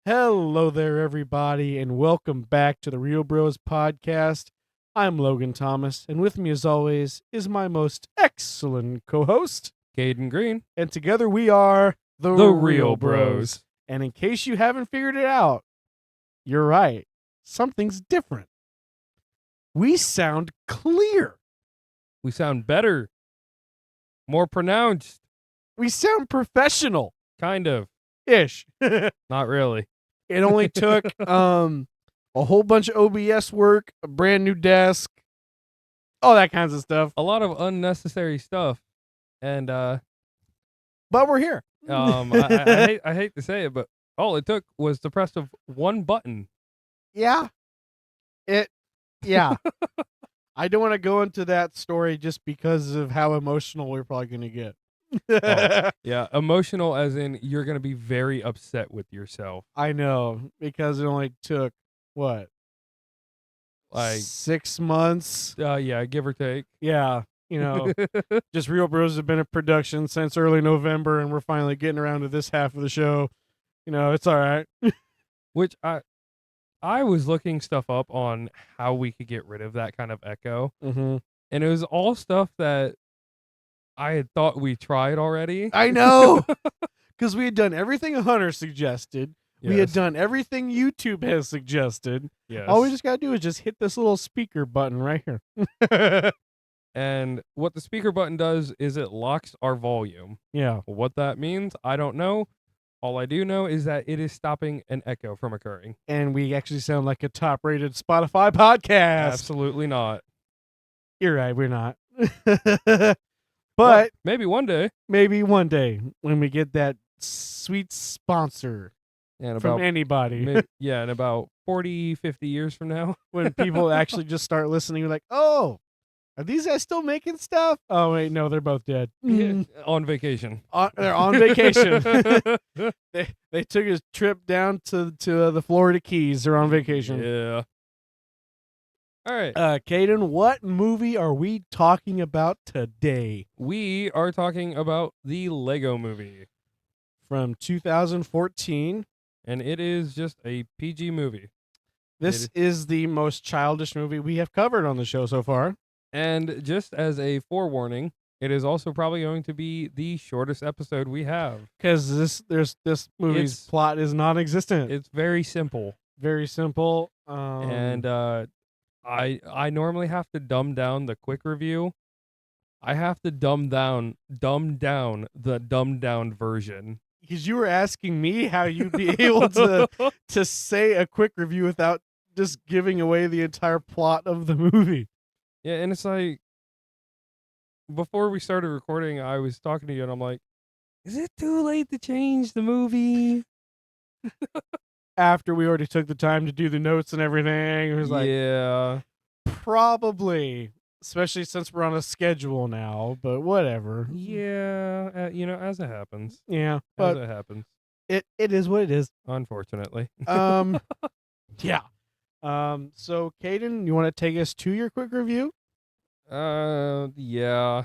Hello there, everybody, and welcome back to the Real Bros podcast. I'm Logan Thomas, and with me, as always, is my most excellent co host. Caden Green. And together we are the The Real Real Bros. Bros. And in case you haven't figured it out, you're right. Something's different. We sound clear. We sound better, more pronounced, We sound professional kind of. ish. It Not really. only took a whole bunch of OBS work, a brand new desk, all that kinds of stuff. A lot of unnecessary stuff. And But we're here. I hate to say it, but all it took was the press of one button. Yeah. Yeah. I don't want to go into that story just because of how emotional we're probably going to get. Oh, yeah, emotional as in you're going to be very upset with yourself. I know, because it only took, what? Like 6 months? yeah, give or take. Yeah. Just Real Bros have been in production since early November, and we're finally getting around to this half of the show. It's all right. Which I was looking stuff up on how we could get rid of that kind of echo. Mm-hmm. And it was all stuff that I had thought we tried already. I know. Because we had done everything Hunter suggested. We had Yes. done everything YouTube has suggested. Yes. All we just got to do is just hit this little speaker button right here. And what the speaker button does is it locks our volume. Yeah. What that means, I don't know. All I do know is that it is stopping an echo from occurring. And we actually sound like a top rated Spotify podcast. Absolutely not. You're right. We're not. Well, But maybe one day. maybe one day when we get that sweet sponsor And from about anybody, in about 40, 50 years from now. when people actually just start listening, like, oh, are these guys still making stuff? Oh, wait, no, they're both dead. On vacation. They're on vacation. They took a trip down to the Florida Keys. They're on vacation. Yeah. All right. Caden, what movie are we talking about today? We are talking about the Lego movie. From 2014. And it is just a PG movie. This is the most childish movie we have covered on the show so far. And just as a forewarning, it is also probably going to be the shortest episode we have. Because this movie's It's- plot is non-existent. It's very simple. Very simple. And I normally have to dumb down the quick review. I have to dumb down the dumbed down version. because you were asking me how you'd be able to say a quick review without just giving away the entire plot of the movie. Yeah, and it's like before we started recording, I was talking to you and I'm like, is it too late to change the movie? After we already took the time to do the notes and everything, it was like, yeah. probably, especially since we're on a schedule now, but whatever. Yeah, as it happens. Yeah, As but it happens. it is what it is. Unfortunately. Yeah. So Caden, you want to take us to your quick review? Yeah.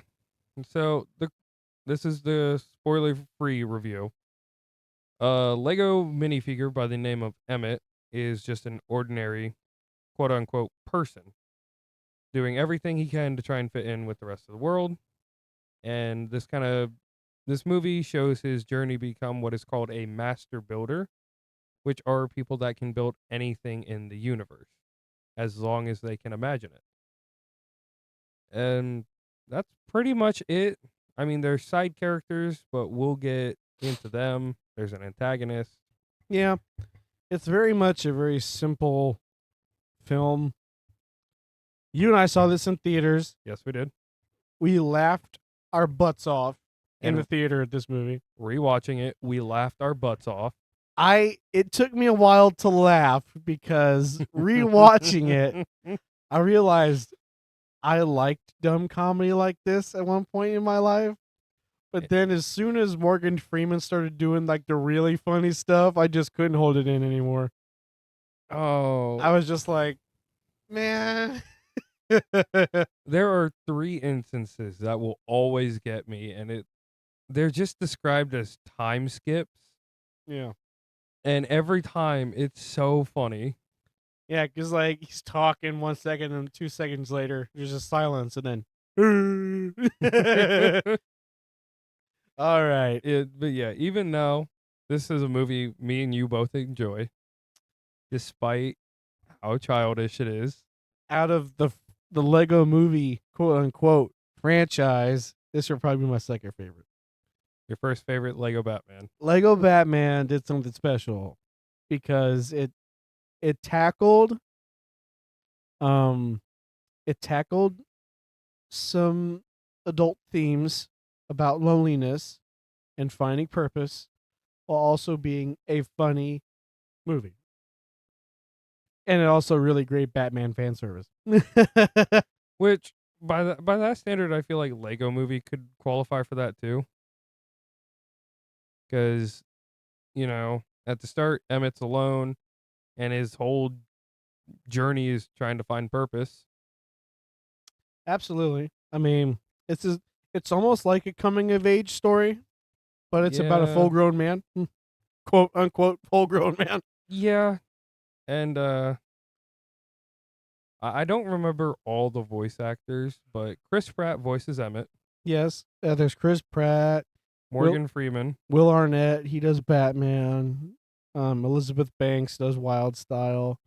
So this is the spoiler-free review. Lego minifigure by the name of Emmett is just an ordinary, quote-unquote, person doing everything he can to try and fit in with the rest of the world. And this movie shows his journey to become what is called a master builder, which are people that can build anything in the universe as long as they can imagine it. And that's pretty much it. I mean, there's side characters, but we'll get into them. There's an antagonist. Yeah. It's very much a very simple film. You and I saw this in theaters. Yes, we did. We laughed our butts off in And the theater at this movie. rewatching it, we laughed our butts off. It took me a while to laugh because rewatching it, I realized I liked dumb comedy like this at one point in my life. But then as soon as Morgan Freeman started doing like the really funny stuff, I just couldn't hold it in anymore. Oh, I was just like, man. there are 3 instances that will always get me, and they're just described as time skips. Yeah. And every time it's so funny. Yeah, because like he's talking 1 second and 2 seconds later, there's just silence, and then. All right. But yeah, even though this is a movie me and you both enjoy, despite how childish it is. Out of the Lego movie quote unquote franchise, this would probably be my second favorite. Your first favorite Lego Batman. Lego Batman did something special because it tackled um it tackled some adult themes about loneliness and finding purpose while also being a funny movie. And it also really great Batman fan service. Which by that standard, I feel like Lego Movie could qualify for that too. Because at the start, Emmett's alone, and his whole journey is trying to find purpose. Absolutely. I mean, it's almost like a coming of age story, but it's about a Yeah, full grown man, quote unquote full grown man. yeah, and I don't remember all the voice actors, but Chris Pratt voices Emmett. Yes, there's Chris Pratt, Will Morgan Freeman, Will Arnett, he does Batman. Elizabeth Banks does Wild Style.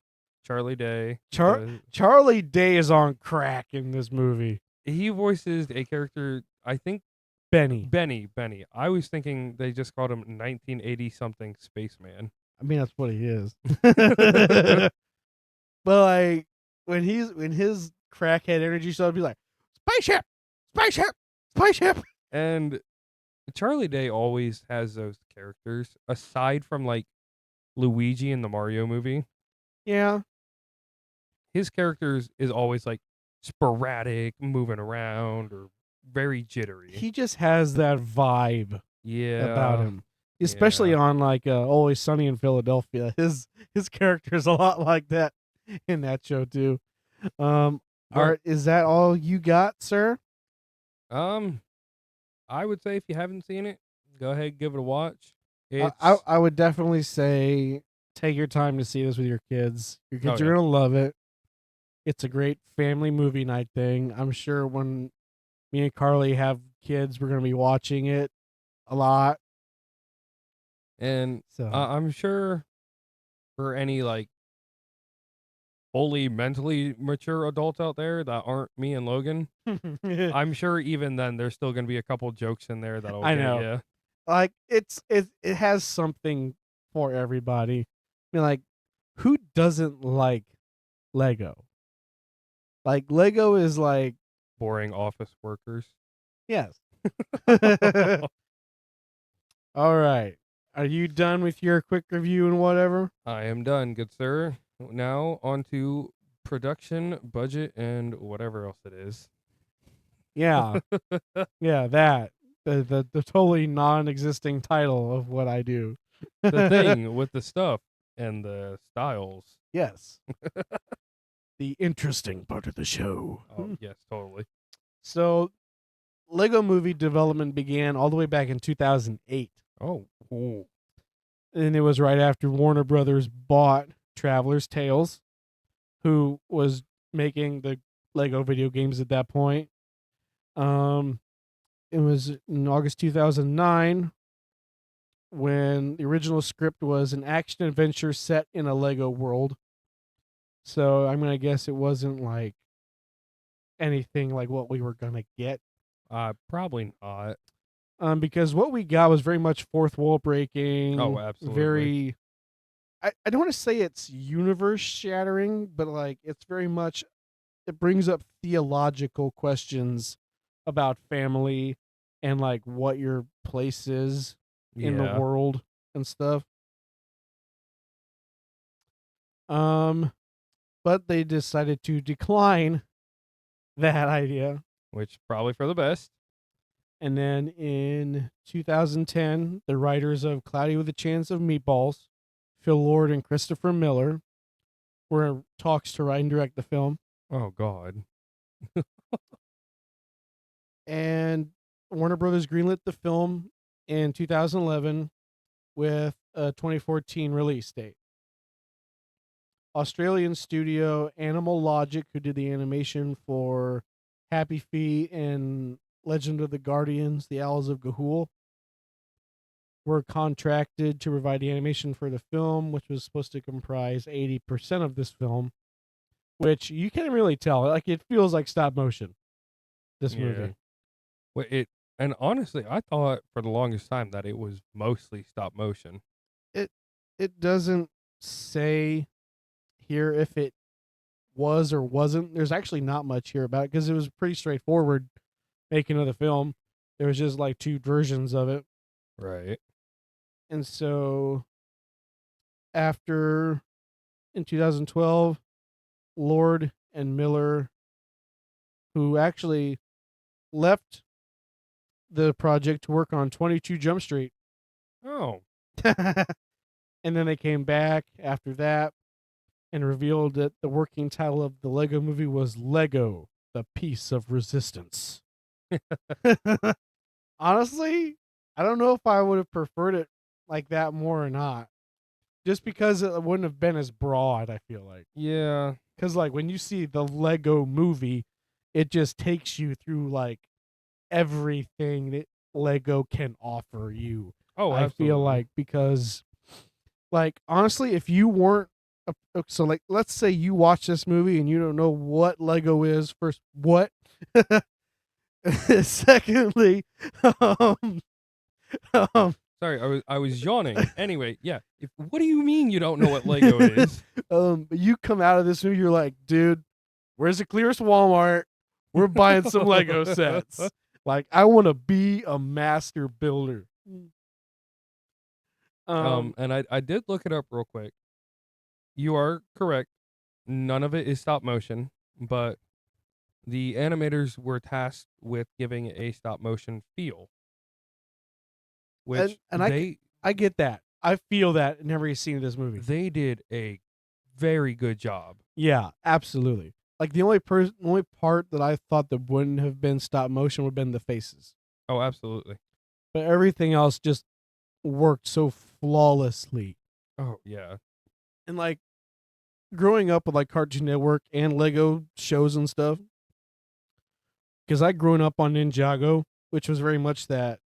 Charlie Day. Charlie Day is on crack in this movie. He voices a character, I think, Benny. Benny. I was thinking they just called him 1980 something spaceman. I mean, that's what he is. But like when his crackhead energy started, be like, spaceship, spaceship, spaceship. And Charlie Day always has those characters, aside from like Luigi in the Mario movie. Yeah, His characters is always like sporadic, moving around, or very jittery. he just has that vibe Yeah, about him, especially on like Always Sunny in Philadelphia. His character is a lot like that in that show too. Art, is that all you got, sir? I would say if you haven't seen it, go ahead, give it a watch. I would definitely say take your time to see this with your kids. Your kids are gonna love it. It's a great family movie night thing. I'm sure when me and Carly have kids, we're gonna be watching it a lot. And So I'm sure for any like fully mentally mature adults out there that aren't me and Logan, I'm sure even then there's still going to be a couple jokes in there that'll I get know. you. Like it has something for everybody. I mean, like, who doesn't like Lego? Like Lego is like Boring office workers. yes. All right. Are you done with your quick review and whatever? I am done, good sir. Now on to production, budget, and whatever else it is. Yeah. Yeah, that. The totally non-existing title of what I do. The thing with the stuff and the styles. Yes. The interesting part of the show. Oh, yes, totally. So, Lego movie development began all the way back in 2008. Oh, cool. And it was right after Warner Brothers bought Traveler's Tales, who was making the Lego video games at that point. It was in August 2009 when the original script was an action adventure set in a Lego world. So I'm gonna guess it wasn't like anything like what we were gonna get. Probably not. Because what we got was very much fourth wall breaking. Oh, absolutely. Very. I don't want to say it's universe shattering, but like it's very much. It brings up theological questions about family and like what your place is in the world and stuff. But they decided to decline that idea. Which probably for the best. And then in 2010, the writers of Cloudy with a Chance of Meatballs, Phil Lord and Christopher Miller, were in talks to write and direct the film. Oh, God. And Warner Brothers greenlit the film in 2011 with 2014 release date. Australian studio Animal Logic, who did the animation for Happy Feet and Legend of the Guardians, The Owls of Ga'Hoole, were contracted to provide the animation for the film, which was supposed to comprise 80% of this film, which you can't really tell. Like, it feels like stop motion, this movie. Well, and honestly, I thought for the longest time that it was mostly stop motion. It doesn't say here if it was or wasn't. There's actually not much here about it because it was pretty straightforward making of the film. There was just like two versions of it. Right. And so after, in 2012, Lord and Miller, who actually left the project to work on 22 Jump Street. Oh. And then they came back after that and revealed that the working title of the Lego movie was Lego, the Piece of Resistance. Honestly, I don't know if I would have preferred it like that more or not. Just because it wouldn't have been as broad, I feel like. Yeah. Because, like, when you see the Lego movie, it just takes you through, like, everything that Lego can offer you. Oh, I absolutely. feel like, because, like, honestly, if you weren't, so, like, let's say you watch this movie and you don't know what Lego is. First, what? Secondly, um, um, Sorry, I was yawning. Anyway, yeah. What do you mean you don't know what Lego is? you come out of this movie, you're like, dude, where's the clearest Walmart? We're buying some Lego sets. Like, I want to be a master builder. And I did look it up real quick. You are correct. None of it is stop motion, but the animators were tasked with giving it a stop motion feel, which and I get that. I feel that in every scene of this movie. they did a very good job. Yeah, absolutely. Like, the only part that I thought that wouldn't have been stop motion would have been the faces. Oh, absolutely. But everything else just worked so flawlessly. Oh, yeah. And, like, growing up with, like, Cartoon Network and Lego shows and stuff, because I grown up on Ninjago, which was very much that,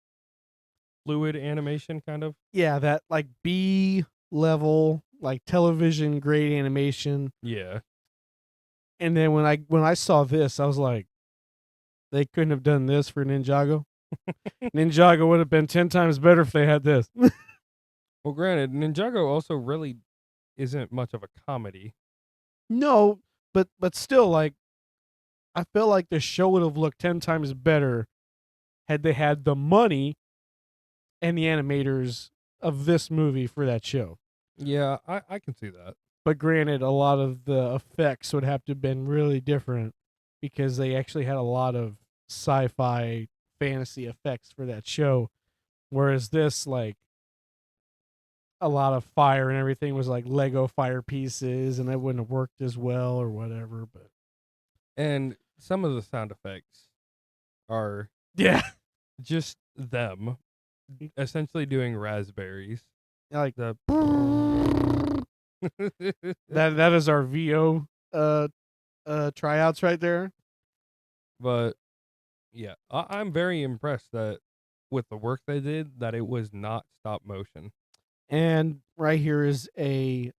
Fluid animation, kind of. yeah, that, like, B level, like, television grade animation. Yeah. And then when I saw this, I was like, they couldn't have done this for Ninjago. Ninjago would have been 10 times better if they had this. Well, granted, Ninjago also really isn't much of a comedy. No, but still, like, I feel like the show would have looked 10 times better had they had the money and the animators of this movie for that show. Yeah, I can see that. But granted, a lot of the effects would have to have been really different because they actually had a lot of sci-fi fantasy effects for that show. Whereas this, like, a lot of fire and everything was like Lego fire pieces, and that wouldn't have worked as well or whatever. But And some of the sound effects are yeah, just them essentially doing raspberries. like The that is our VO tryouts right there. But yeah, I'm very impressed that with the work they did, that it was not stop motion. And right here is a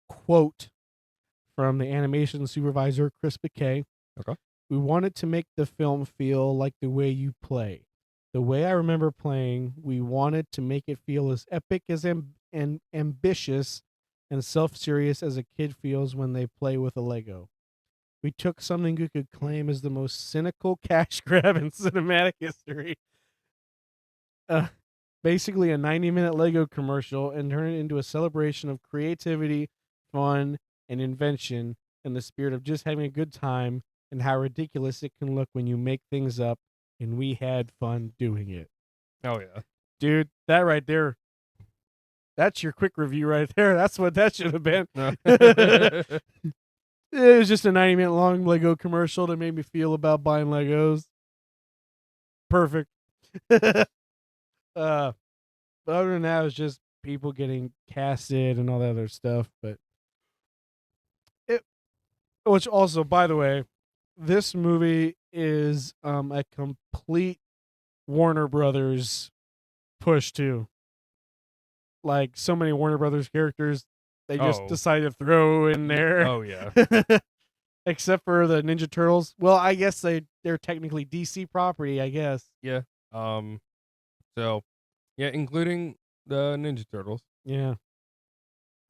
quote from the animation supervisor, Chris McKay. Okay. We wanted to make the film feel like the way you play. The way I remember playing, we wanted to make it feel as epic as and ambitious and self-serious as a kid feels when they play with a Lego. We took something we could claim as the most cynical cash grab in cinematic history. Basically a 90-minute Lego commercial, and turn it into a celebration of creativity, fun, and invention in the spirit of just having a good time and how ridiculous it can look when you make things up, and we had fun doing it. Oh yeah. Dude, that right there, that's your quick review right there. That's what that should have been. It was just a 90-minute long Lego commercial that made me feel about buying Legos. Perfect. But other than that, it was just people getting casted and all that other stuff. But it, which also, by the way, this movie is a complete Warner Brothers push too. Like so many Warner Brothers characters, they just Oh. decided to throw in there. Oh yeah. Except for the Ninja Turtles. Well, I guess they're technically DC property, I guess. Yeah. So, yeah, including the Ninja Turtles, Yeah.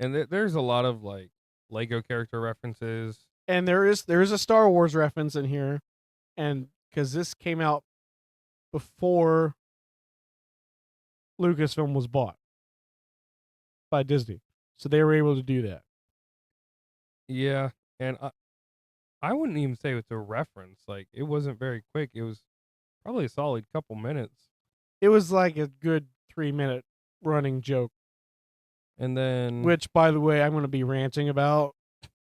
and there's a lot of like Lego character references. And there is a Star Wars reference in here, and because this came out before Lucasfilm was bought by Disney, so they were able to do that. Yeah, and I wouldn't even say it's a reference. Like it wasn't very quick. It was probably a solid couple minutes. It was like a good 3-minute running joke, And then which, by the way, I'm going to be ranting about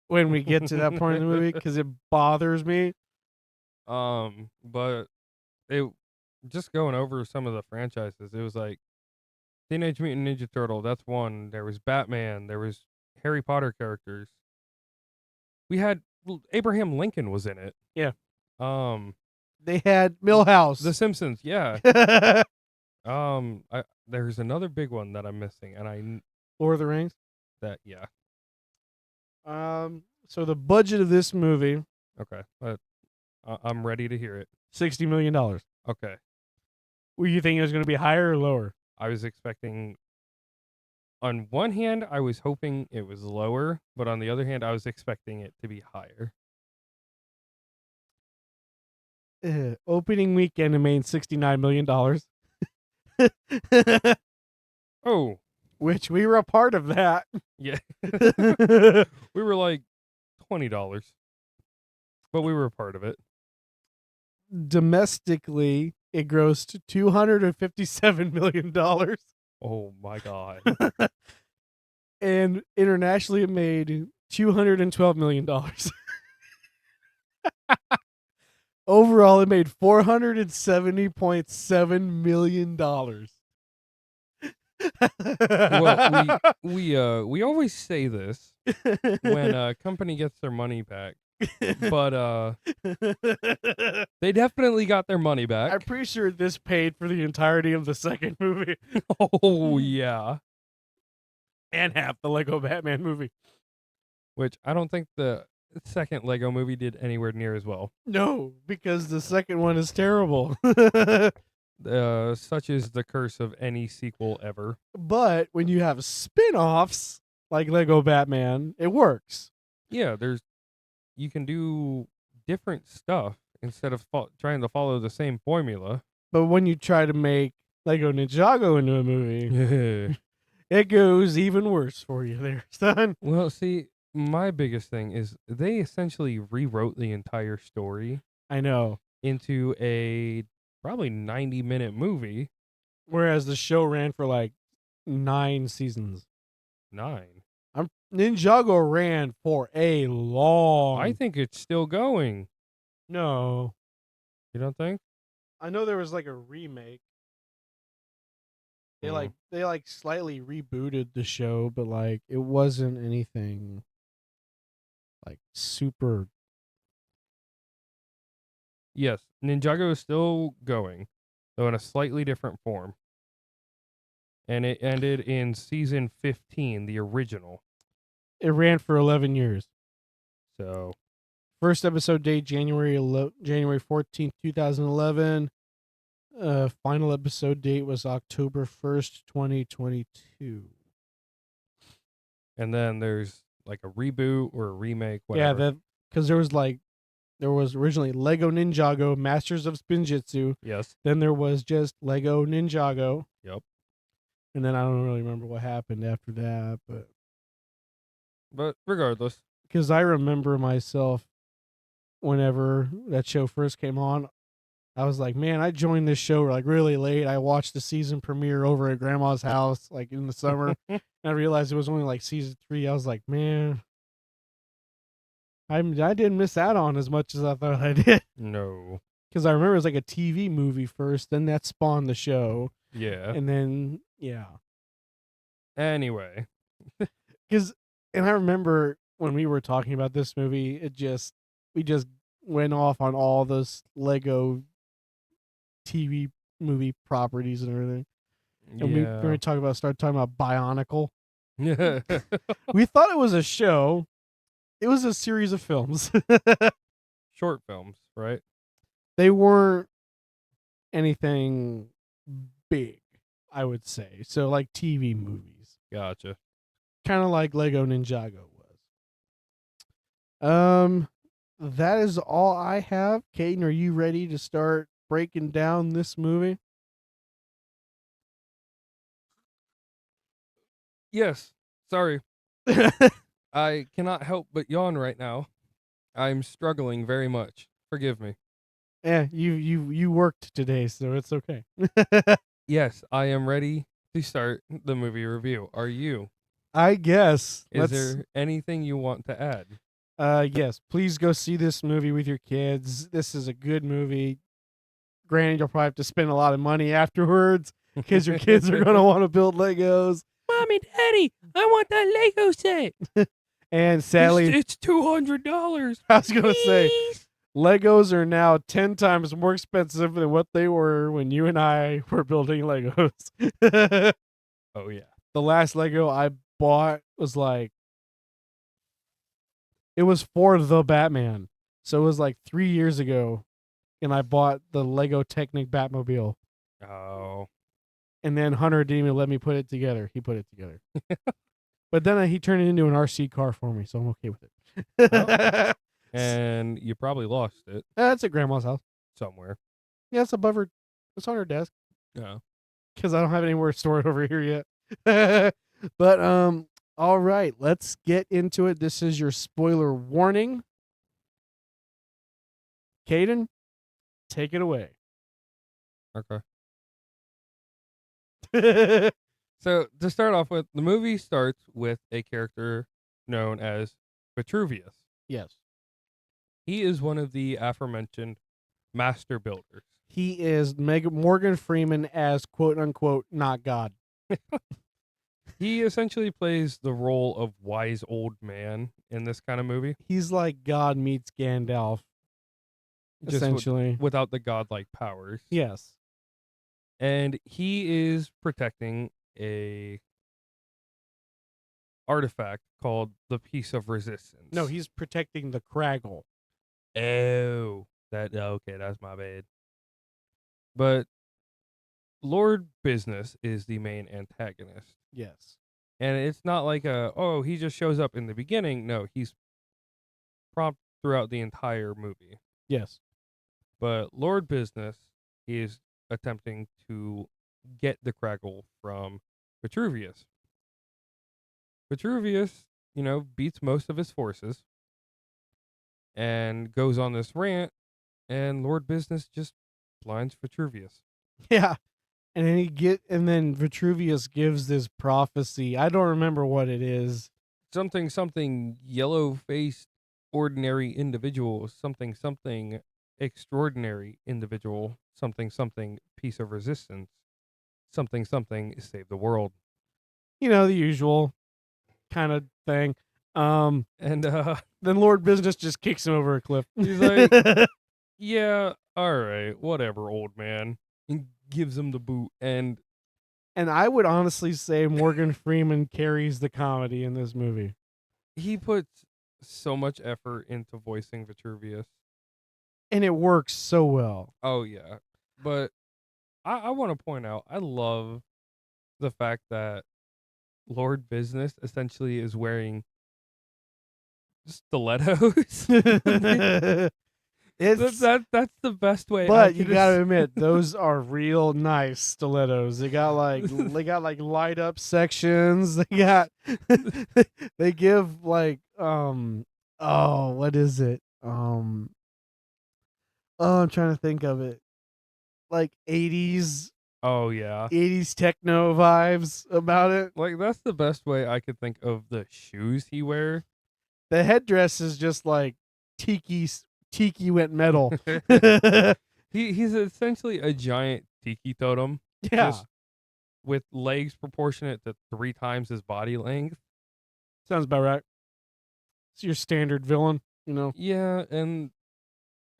when we get to that point in the movie because it bothers me. but it just going over some of the franchises. It was like Teenage Mutant Ninja Turtle. That's one. There was Batman. There was Harry Potter characters. We had Abraham Lincoln was in it. Yeah. Um, They had Millhouse. The Simpsons. Yeah. There's another big one that I'm missing, and Lord of the Rings. Yeah. So the budget of this movie, Okay. I'm ready to hear it. $60 million. Okay. Were you thinking it was going to be higher or lower? I was expecting. On one hand, I was hoping it was lower, but on the other hand, I was expecting it to be higher. Opening weekend it made $69 million. Oh, Which we were a part of that. yeah. We were like $20, but we were a part of it. Domestically, it grossed $257 million. Oh my god. And internationally, it made $212 million. Overall, it made $470.7 million. Well, we always say this when a company gets their money back, but they definitely got their money back. I'm pretty sure this paid for the entirety of the second movie Oh yeah, and half the Lego Batman movie. which I don't think the second Lego movie did anywhere near as well. No, because the second one is terrible. Such is the curse of any sequel ever. But when you have spin-offs like Lego Batman, it works. Yeah, you can do different stuff instead of trying to follow the same formula. But when you try to make Lego Ninjago into a movie, it goes even worse for you there, son. Well, see, my biggest thing is they essentially rewrote the entire story I know. into a probably 90-minute movie. Whereas the show ran for like 9 seasons. 9. Ninjago ran for a long. I think it's still going. No. You don't think? I know there was like a remake. They like slightly rebooted the show, but like it wasn't anything like super. Yes, Ninjago is still going, though in a slightly different form. And it ended in season 15, the original. It ran for 11 years. So, First episode date January 14th, 2011. Final episode date was October 1st, 2022. and then there's like a reboot or a remake, whatever. Yeah, because there was originally Lego Ninjago Masters of Spinjitzu. Yes. Then there was just Lego Ninjago. Yep. And then I don't really remember what happened after that, But regardless. because I remember myself whenever that show first came on, I was like, man, I joined this show like really late. I watched the season premiere over at grandma's house like in the summer. And I realized it was only like season 3. I was like, man, I didn't miss out on as much as I thought I did. No. Because I remember it was like a TV movie first, then that spawned the show. Yeah. And then, yeah. Anyway, Because, and I remember when we were talking about this movie, we just went off on all those Lego TV movie properties and everything. And yeah. we started talking about Bionicle. Yeah. We thought it was a show. It was a series of films. Short films, right? They weren't anything big, I would say. So like TV movies, Gotcha. kind of like Lego Ninjago was. That is all I have. Caden, are you ready to start breaking down this movie? Yes. Sorry. I cannot help but yawn right now. I'm struggling very much. Forgive me. Yeah, you worked today, so it's okay. Yes, I am ready to start the movie review. Are you? I guess. Is there anything you want to add? Yes, please go see this movie with your kids. This is a good movie. Granted, you'll probably have to spend a lot of money afterwards because your kids are gonna want to build Legos. Mommy, Daddy, I want that Lego set. And sadly, It's $200. I was gonna say Legos are now 10 times more expensive than what they were when you and I were building Legos. Oh yeah. The last Lego I bought was it was for the Batman. So it was like 3 years ago, and I bought the Lego Technic Batmobile. Oh. And then Hunter didn't even let me put it together. He put it together. But then he turned it into an RC car for me, so I'm okay with it. And you probably lost it That's at Grandma's house. somewhere. Yeah, it's above her. It's on her desk. Yeah. Because I don't have anywhere to store it over here yet. But all right, let's get into it. This is your spoiler warning. Caden, take it away. Okay. So to start off with, the movie starts with a character known as Vitruvius. Yes. He is one of the aforementioned master builders. He is Morgan Freeman as quote unquote not God. He essentially plays the role of wise old man in this kind of movie. He's like God meets Gandalf. Just Essentially. without the godlike powers. Yes. And he is protecting a artifact called the Piece of Resistance. No, he's protecting the Craggle. Oh, okay, that's my bad. But Lord Business is the main antagonist. Yes. And it's not like he just shows up in the beginning. No, he's prompt throughout the entire movie. Yes. But Lord Business is attempting to get the Craggle from Vitruvius. Vitruvius, beats most of his forces and goes on this rant, and Lord Business just blinds Vitruvius. Yeah. And then Vitruvius gives this prophecy. I don't remember what it is. Something yellow-faced ordinary individual, something extraordinary individual, something piece of resistance, something save the world. The usual kind of thing. And then Lord Business just kicks him over a cliff. He's like, yeah, all right, whatever, old man. And gives him the boot. And I would honestly say Morgan Freeman carries the comedy in this movie. He puts so much effort into voicing Vitruvius. And it works so well. Oh, yeah. But I want to point out, I love the fact that Lord Business essentially is wearing stilettos. That's the best way. But you gotta admit, those are real nice stilettos. They got like light up sections. They give what is it? I'm trying to think of it. Like 80s. Oh yeah. 80s techno vibes about it. Like that's the best way I could think of the shoes he wears. The headdress is just like tiki went metal. He's essentially a giant tiki totem. Yeah. Just with legs proportionate to 3 times his body length. Sounds about right. It's your standard villain, you know. Yeah, and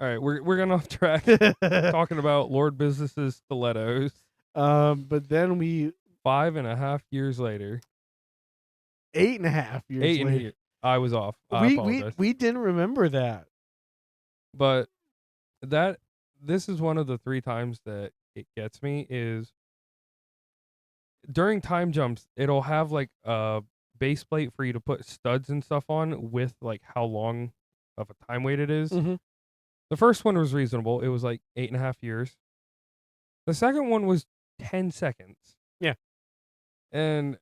all right, we're getting off track talking about Lord Business's stilettos. But then 5.5 years later. 8.5 years 8 and later. here. I was off. I We apologize. didn't remember that. But this is one of the 3 times that it gets me is during time jumps, it'll have like a base plate for you to put studs and stuff on with like how long of a time wait it is. Mm-hmm. The first one was reasonable. It was like 8.5 years. The second one was 10 seconds. Yeah. And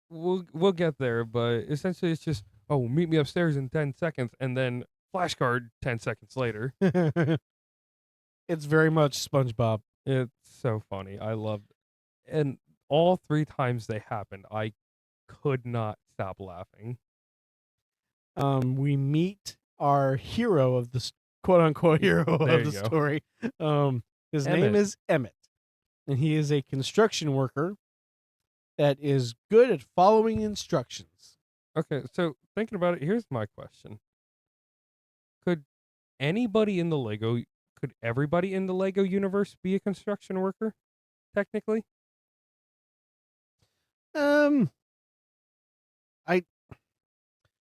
we'll get there, but essentially it's just, oh, meet me upstairs in 10 seconds, and then flashcard 10 seconds later. It's very much SpongeBob. It's so funny. I loved it. And all 3 times they happened, I could not stop laughing. We meet our hero of the quote unquote hero There of the you go. story. His name Emmett. is Emmett, and he is a construction worker that is good at following instructions. Okay, so thinking about it, here's my question. Could everybody in the Lego universe be a construction worker, technically?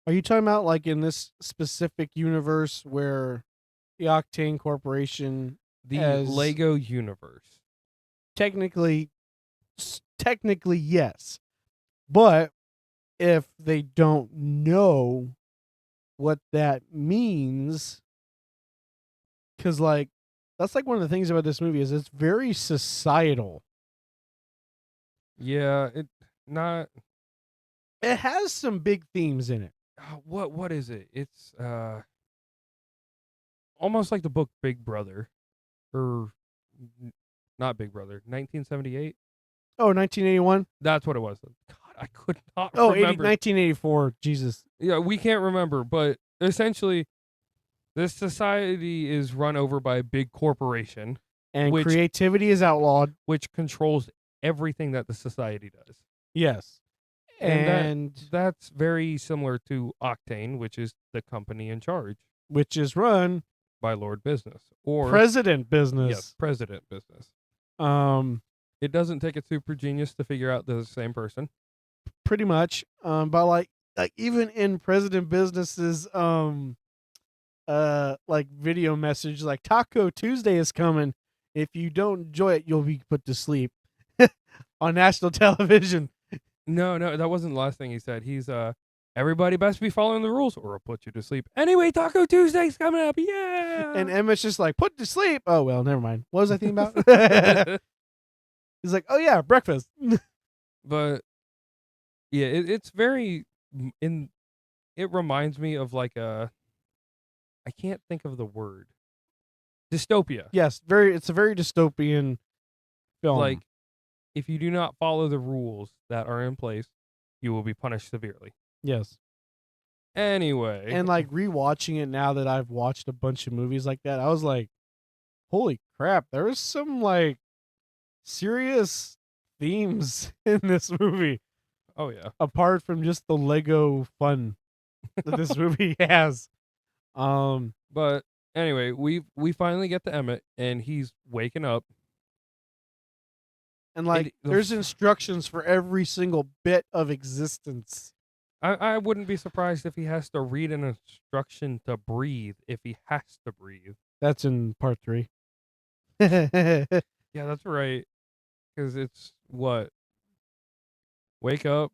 Are you talking about like in this specific universe where the Octane Corporation The as Lego universe. technically yes, but if they don't know what that means, because like that's like one of the things about this movie is it's very societal. Yeah, It has some big themes in it. what is it? It's almost like the book Big Brother, or not Big Brother, 1978. Oh, 1981. That's what it was. God, I could not Oh, remember. 1984. Jesus. Yeah, we can't remember, but essentially, this society is run over by a big corporation, And which creativity is outlawed. which controls everything that the society does. Yes. And that's very similar to Octane, which is the company in charge which is run by Lord Business, or President Business. yes, President Business. Um, It doesn't take a super genius to figure out they're the same person. pretty much. But like even in President Business's like video message, like Taco Tuesday is coming. If you don't enjoy it, you'll be put to sleep on national television. No, that wasn't the last thing he said. He's everybody best be following the rules or I'll put you to sleep. Anyway, Taco Tuesday's coming up. Yeah. And Emmett's just like, put to sleep. Oh well, never mind. What was I thinking about? He's like, oh yeah, breakfast. But yeah, it's very it reminds me of like I can't think of the word. Dystopia. Yes, it's a very dystopian film. Like, if you do not follow the rules that are in place, you will be punished severely. Yes. Anyway. And like rewatching it now that I've watched a bunch of movies like that, I was like, holy crap, there was some like serious themes in this movie. Oh yeah. Apart from just the Lego fun that this movie has. But anyway, we finally get to Emmett and he's waking up. And like there's instructions for every single bit of existence. I wouldn't be surprised if he has to read an instruction to breathe if he has to breathe. That's in part 3. Yeah, that's right. Because it's what? Wake up,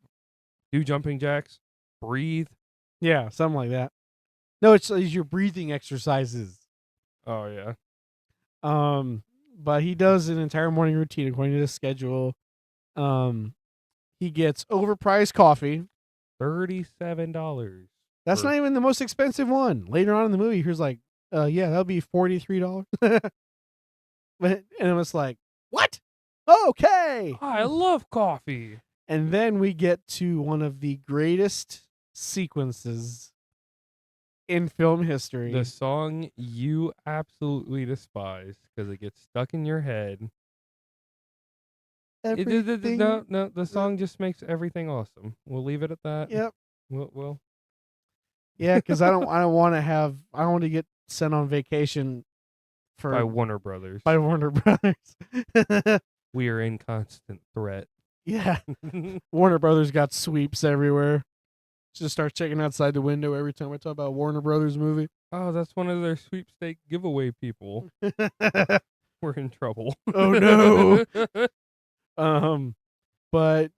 do jumping jacks, breathe. Yeah, something like that. No, it's your breathing exercises. Oh yeah. But he does an entire morning routine according to the schedule. He gets overpriced coffee. $37. That's not even the most expensive one. Later on in the movie, here's like, yeah, that'll be $43. And it was like, what? Okay. I love coffee. And then we get to one of the greatest sequences in film history. The song you absolutely despise because it gets stuck in your head. everything. No, the song just makes everything awesome. We'll leave it at that. Yep. We'll Yeah, because I don't want to get sent on vacation by for Warner Brothers. by Warner Brothers. We are in constant threat. Yeah, Warner Brothers got sweeps everywhere. Just start checking outside the window every time I talk about a Warner Brothers movie. Oh, that's one of their sweepstake giveaway people. We're in trouble. Oh no. But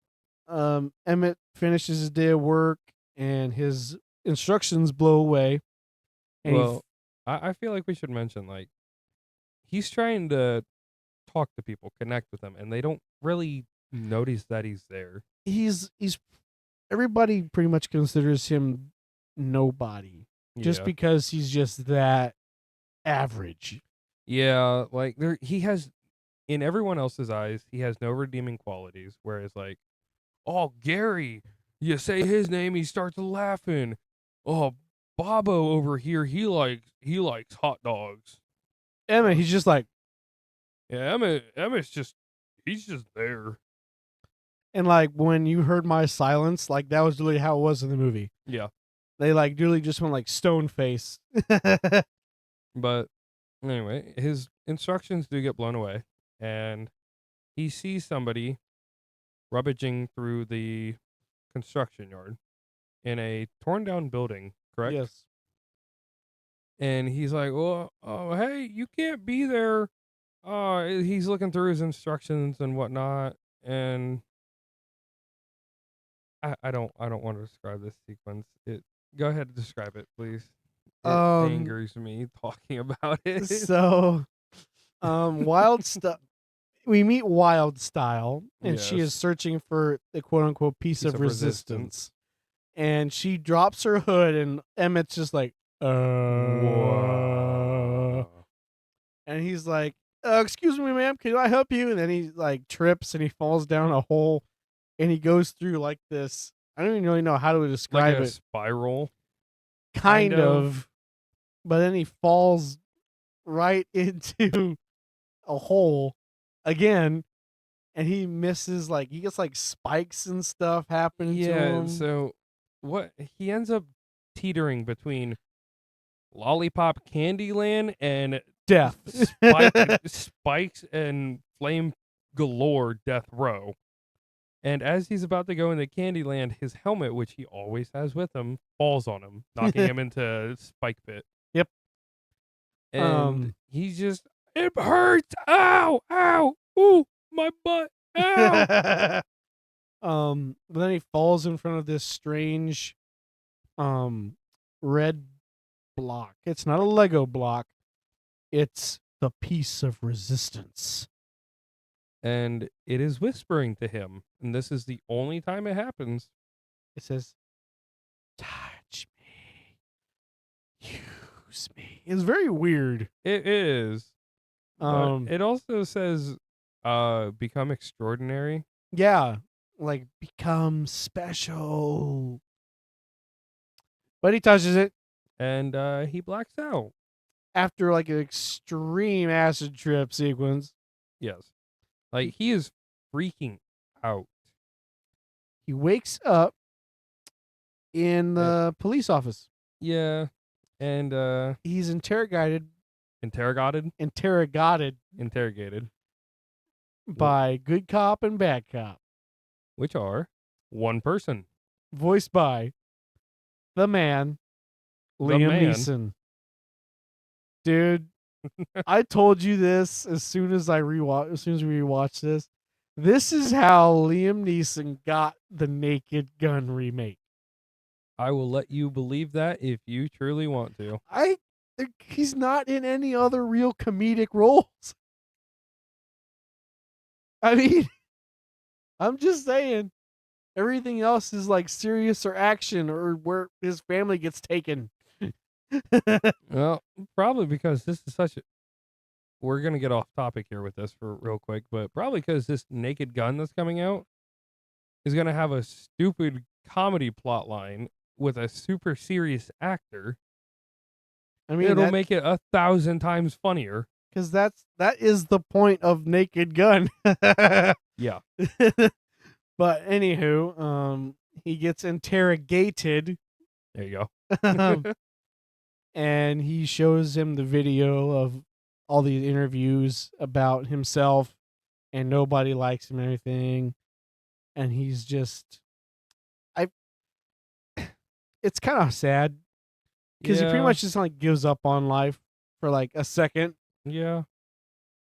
Emmett finishes his day of work and his instructions blow away. And Well, I feel like we should mention, like, he's trying to talk to people, connect with them, and they don't really notice that he's there. he's everybody pretty much considers him nobody just Yeah. because he's just that average. Yeah, like he has, in everyone else's eyes, he has no redeeming qualities. Whereas, like, oh, Gary, you say his name, he starts laughing. Oh, Bobo over here, he likes hot dogs. Emmett, he's just like, Yeah, Emmett's he's just there. and like when you heard my silence, like that was really how it was in the movie. Yeah, They like really just went like stone face. but anyway, his instructions do get blown away, and he sees somebody rummaging through the construction yard in a torn down building, correct? Yes. And he's like, "Well, oh, hey, you can't be there." He's looking through his instructions and whatnot, and I don't want to describe this sequence. Go ahead and describe it, please. It angers me talking about it. So, Wild stuff. We meet Wild Style, and she is Yes. searching for the quote unquote piece of resistance. And she drops her hood, and Emmett's just like, Whoa. and he's like, excuse me, ma'am, can I help you? And then he like trips and he falls down a hole, and he goes through like this. I don't even really know how to describe Like a it. spiral. Kind of. But then he falls right into a hole again, and he misses, like he gets like spikes and stuff happening to him. So what he ends up teetering between Lollipop Candyland and Death. spikes and flame galore Death Row. And as he's about to go into Candyland, his helmet, which he always has with him, falls on him, knocking him into Spike Pit. Yep. And he's just, it hurts! Ow! Ow! Ooh! My butt! Ow! But then he falls in front of this strange red block. It's not a Lego block. It's the piece of resistance. And it is whispering to him. And this is the only time it happens. It says, touch me. Use me. It's very weird. It is. Um, But it also says, become extraordinary. Yeah, like become special. But he touches it And he blacks out. after like an extreme acid trip sequence. Yes. Like, he is freaking out. He wakes up in the police office. Yeah. And He's interrogated interrogated by good cop and bad cop, which are one person. voiced by the man, Liam Neeson. Dude, I told you this as soon as we rewatched this. This is how Liam Neeson got the Naked Gun remake. I will let you believe that if you truly want to. He's not in any other real comedic roles. I mean, I'm just saying, everything else is like serious or action or where his family gets taken. Well, probably because this is we're going to get off topic here with this for real quick, but probably because this Naked Gun that's coming out is going to have a stupid comedy plot line with a super serious actor. I mean, it'll make it 1,000 times funnier. because that is the point of Naked Gun. Yeah. But anywho, he gets interrogated, There you um, go. and he shows him the video of all these interviews about himself, and nobody likes him and everything. And he's just, I. It's kind of sad because he pretty Yeah. much just like gives up on life for like a second, Yeah.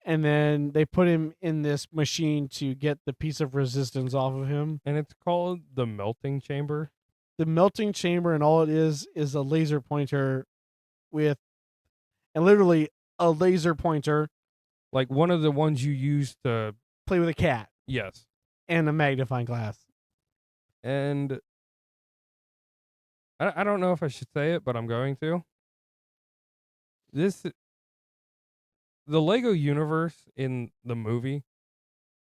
and then they put him in this machine to get the piece of resistance off of him. And it's called the melting chamber. The melting chamber, and all it is a laser pointer with, and literally a laser pointer, Like one of the ones you use to. play with a cat, Yes. and a magnifying glass. And I don't know if I should say it, but I'm going to. The Lego universe in the movie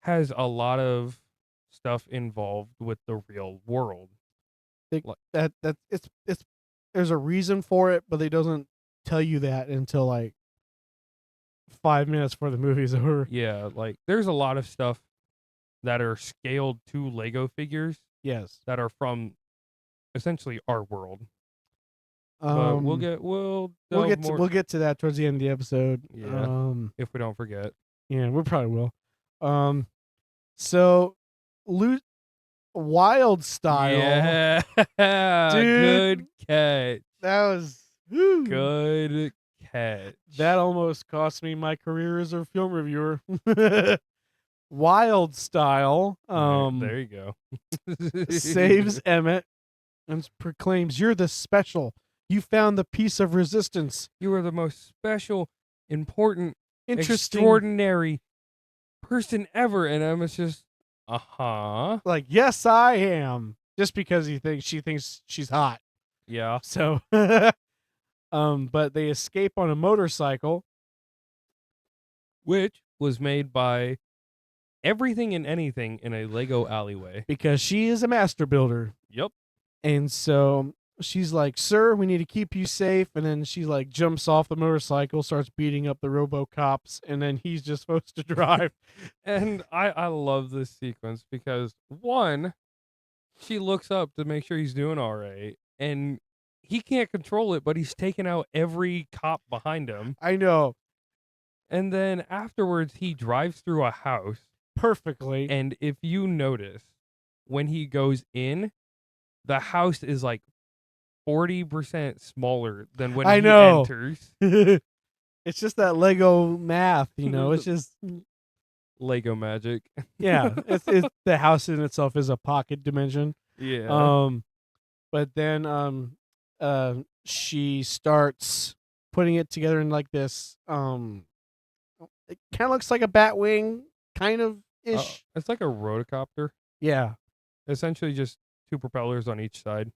has a lot of stuff involved with the real world. That it's there's a reason for it, but they doesn't tell you that until like 5 minutes before the movie's over. Yeah, like there's a lot of stuff that are scaled to Lego figures Yes. that are from essentially our world. But we'll delve more we'll get to that towards the end of the episode. Yeah. If we don't forget. Yeah, we probably will. So Wild Style. Yeah. Dude, Good catch. that was whew. Good catch. That almost cost me my career as a film reviewer. Wild Style there you go. saves Emmett and proclaims, "You're the special. You found the piece of resistance. You are the most special, important, Interesting." extraordinary person ever." And Emma's just, Like, yes, I am. Just because she thinks she's hot. Yeah. So, but they escape on a motorcycle, which was made by everything and anything in a Lego alleyway. because she is a master builder. Yep. And so she's like, "Sir, we need to keep you safe." And then she like jumps off the motorcycle, starts beating up the RoboCops, and then he's just supposed to drive. And I love this sequence because one, she looks up to make sure he's doing all right, and he can't control it, but he's taking out every cop behind him. I know. And then afterwards, he drives through a house Perfectly. And if you notice, when he goes in, the house is like 40% smaller than when I he know. enters. It's just that Lego math, It's just Lego magic. yeah. It's the house in itself is a pocket dimension. Yeah. But then she starts putting it together in like this it kind of looks like a bat wing, kind of ish. It's like a rotocopter. Yeah. Essentially just two propellers on each side.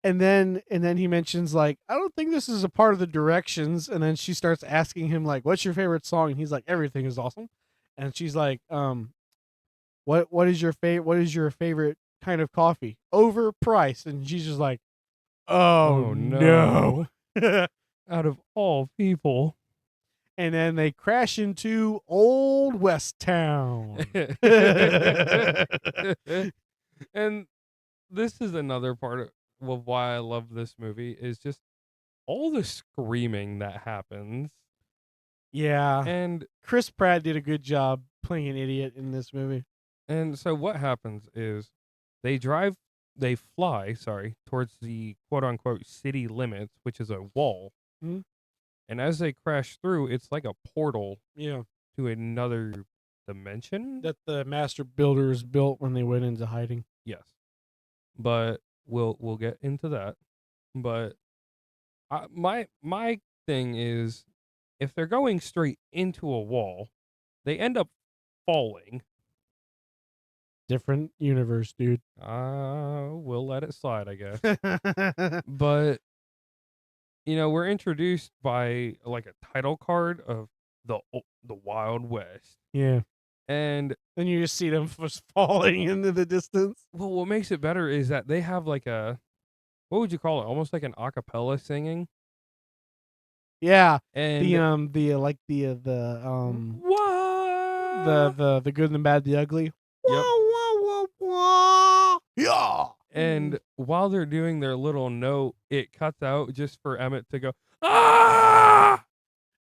And then he mentions like, "I don't think this is a part of the directions." And then she starts asking him like, "What's your favorite song?" And he's like, "Everything is awesome." And she's like, what is your favorite kind of coffee?" "Overpriced." And she's just like, "Oh, no." Out of all people. And then they crash into Old West Town. And this is another part of why I love this movie is just all the screaming that happens. Yeah. And Chris Pratt did a good job playing an idiot in this movie. And so what happens is they fly towards the quote unquote city limits, which is a wall. Mm-hmm. And as they crash through, it's like a portal to another dimension that the master builders built when they went into hiding. Yes. But we'll get into that. But my thing is, if they're going straight into a wall, they end up falling. Different universe, dude. We'll let it slide, I guess. But we're introduced by like a title card of the Wild West. Yeah. And then you just see them just falling into the distance. Well, what makes it better is that they have like what would you call it? Almost like an a cappella singing. Yeah. And what? The good and the bad, the ugly. Yep. Wah, wah, wah, wah. Yeah. And while they're doing their little note, it cuts out just for Emmett to go, ah!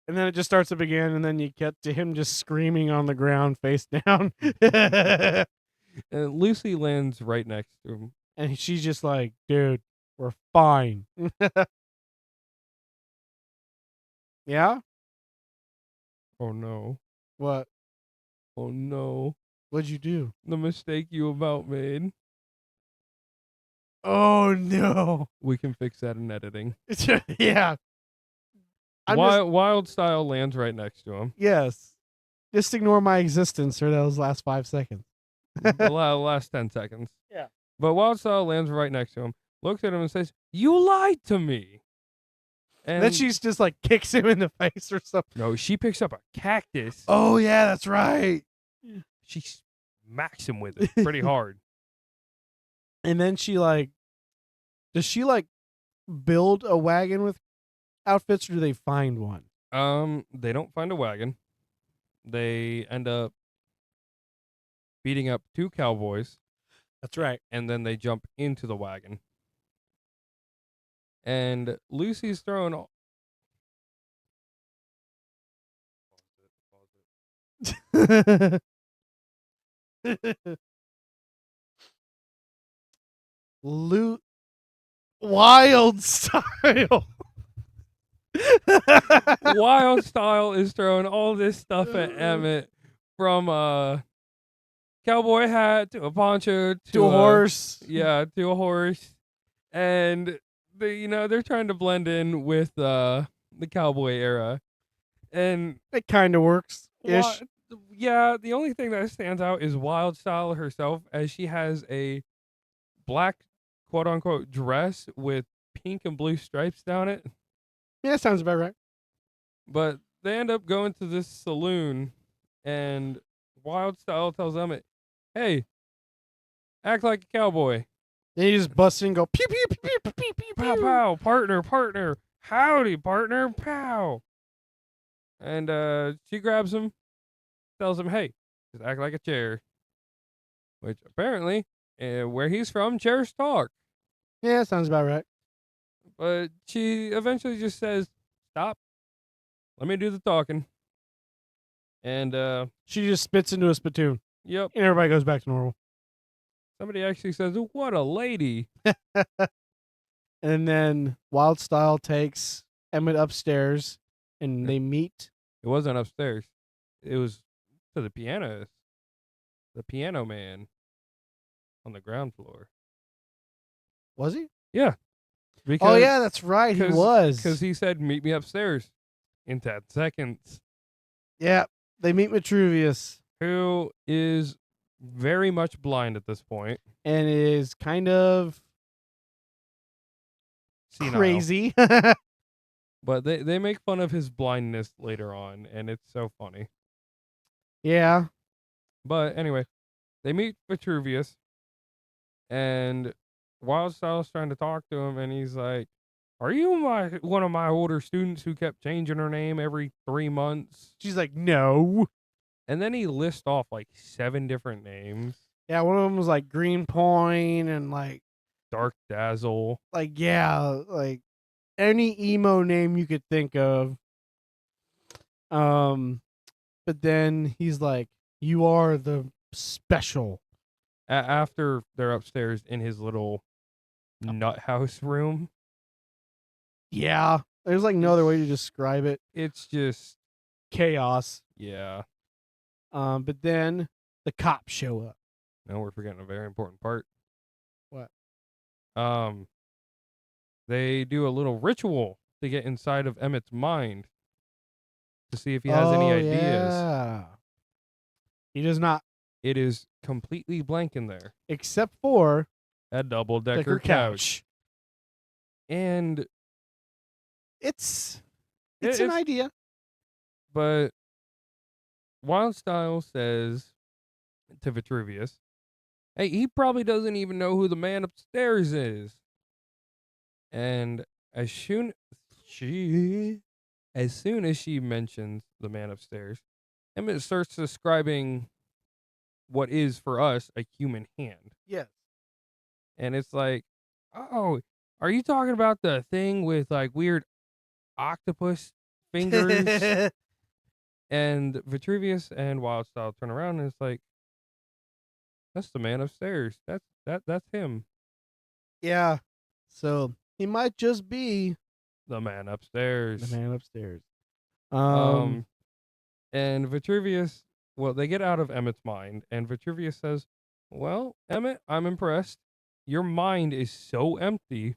And then it just starts up again, and then you get to him just screaming on the ground, face down. And And Lucy lands right next to him. she's just like, dude, we're fine. Yeah? Oh no. What? Oh no. What'd you do? The mistake you about made. Oh, no. We can fix that in editing. Yeah. I'm just, Wild Style lands right next to him. yes. Just ignore my existence for those last 5 seconds. The last 10 seconds. Yeah. But Wild Style lands right next to him, looks at him and says, "You lied to me." And then she's just like kicks him in the face or something. no, she picks up a cactus. Oh, yeah, that's right. She smacks him with it pretty hard. And then she like, does she like build a wagon with outfits, or do they find one? They don't find a wagon. They end up beating up 2 cowboys, That's right. and then they jump into the wagon. And Lucy's throwing all. Loot wild style. Wild Style is throwing all this stuff at Emmett, from cowboy hat to a poncho to a horse. Yeah, to a horse. And they're trying to blend in with the cowboy era. And It kind of works. Ish. yeah, the only thing that stands out is Wild Style herself, as she has a black quote unquote dress with pink and blue stripes down it. Yeah, sounds about right. But they end up going to this saloon, and Wild Style tells Emmett, "Hey, act like a cowboy. Then you just bust in and go pew pew pew pew pew pew pew. Pow pow, partner, howdy, partner, pow." And she grabs him, tells him, "Hey, just act like a chair." Which apparently, where he's from, chairs talk. Yeah, sounds about right. But she eventually just says, "Stop. Let me do the talking." And She just spits into a spittoon, yep, and everybody goes back to normal. somebody actually says, "What a lady." And then Wild Style takes Emmett upstairs, and they meet. It wasn't upstairs. It was to the pianist. The piano man on the ground floor. Was he? Yeah. Oh yeah, that's right. He was. Because he said, "Meet me upstairs in 10 seconds." Yeah, they meet Vitruvius, Who is very much blind at this point. and is kind of Senile. crazy. But they make fun of his blindness later on, and it's so funny. Yeah. But anyway, they meet Vitruvius, and Wild Style's trying to talk to him, and he's like, "Are you one of my older students who kept changing her name every 3 months?" She's like, no. And then he lists off like 7 different names. Yeah, one of them was like Greenpoint and like Dark Dazzle. like any emo name you could think of. But then he's like, "You are the special." After they're upstairs in his little nut house room. Yeah, there's like no other way to describe it. It's just Chaos. yeah. But then the cops show up. No, we're forgetting a very important part. What? They do a little ritual to get inside of Emmett's mind to see if he has any ideas. Yeah. He does not, It is completely blank in there. except for A double-decker Decker couch. And It's It- an it's- idea. but Wild Style says to Vitruvius, "Hey, he probably doesn't even know who the man upstairs is." And as soon As soon as she mentions the man upstairs, Emmett starts describing what is for us a human hand. Yes. And it's like, oh, are you talking about the thing with like weird octopus fingers? And Vitruvius and Wildstyle turn around and it's like, that's the man upstairs. That's him. Yeah. So he might just be The man the upstairs. man upstairs. Um and Vitruvius, well, they get out of Emmett's mind, and Vitruvius says, well, Emmett, I'm impressed. Your mind is so empty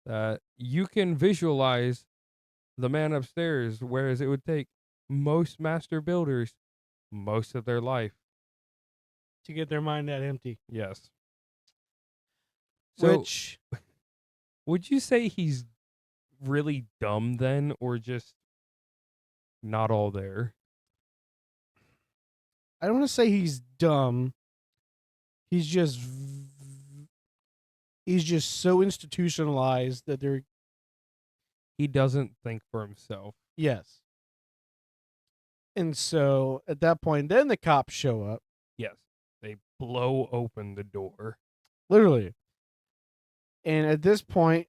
that you can visualize the man upstairs, whereas it would take most master builders most of their life. to get their mind that empty. Yes. So, Which would you say he's really dumb then, or just not all there? I don't want to say he's dumb. He's just so institutionalized that they're He doesn't think for himself. yes. And so at that point, then the cops show up. Yes. They blow open the door. Literally. And at this point,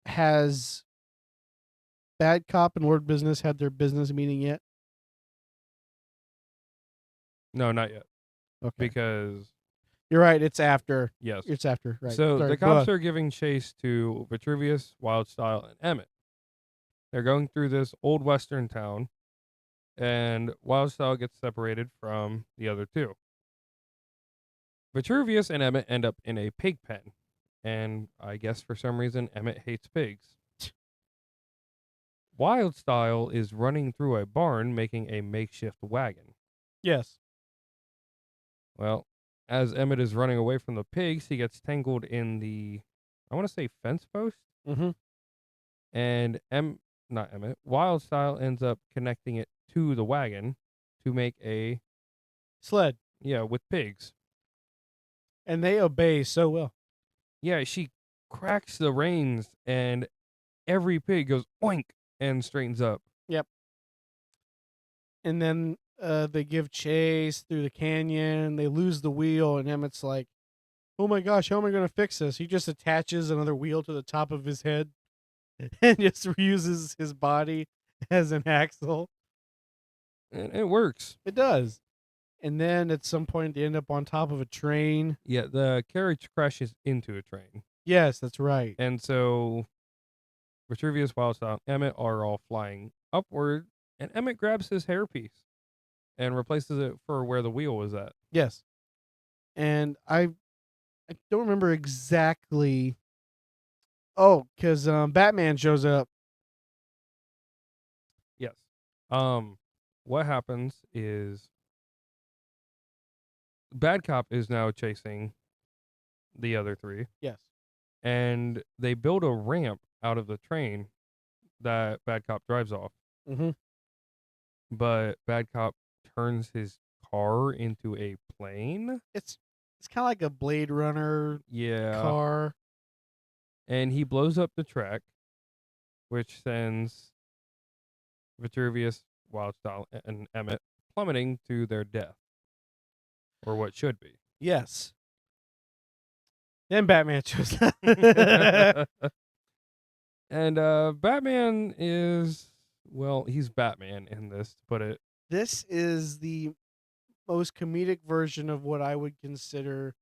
has Bad Cop and Lord Business had their business meeting yet? No, not yet. Okay. Because, You're right, it's after. yes. It's after, right. So Sorry, the go cops on. are giving chase to Vitruvius, Wildstyle, and Emmett. They're going through this old western town, and Wildstyle gets separated from the other two. Vitruvius and Emmett end up in a pig pen, and I guess for some reason Emmett hates pigs. Wildstyle is running through a barn making a makeshift wagon. Yes. Well, as Emmett is running away from the pigs, he gets tangled in the, I want to say, fence post. Mm-hmm. And not Emmett, Wildstyle ends up connecting it to the wagon to make a, Sled. yeah, with pigs. And they obey so well. Yeah, she cracks the reins and every pig goes oink and straightens up. Yep. And then they give chase through the canyon. They lose the wheel, and Emmett's like, "Oh my gosh, how am I going to fix this?" He just attaches another wheel to the top of his head and just uses his body as an axle. And it works. It does. And then at some point, they end up on top of a train. Yeah, the carriage crashes into a train. Yes, that's right. And so Vitruvius, Wildstyle, and Emmett are all flying upward, and Emmett grabs his hairpiece and replaces it for where the wheel was at. Yes. And I don't remember exactly. Oh, because Batman shows up. Yes. What happens is Bad Cop is now chasing the other three, Yes. and they build a ramp out of the train that Bad Cop drives off. Mm-hmm. But Bad Cop turns his car into a plane. It's kind of like a Blade Runner Yeah. car. And he blows up the track, which sends Vitruvius, Wildstyle, and Emmett plummeting to their death. Or what should be. Yes. Then Batman shows up. And Batman is, well, he's Batman in this, to put it. This is the most comedic version of what I would consider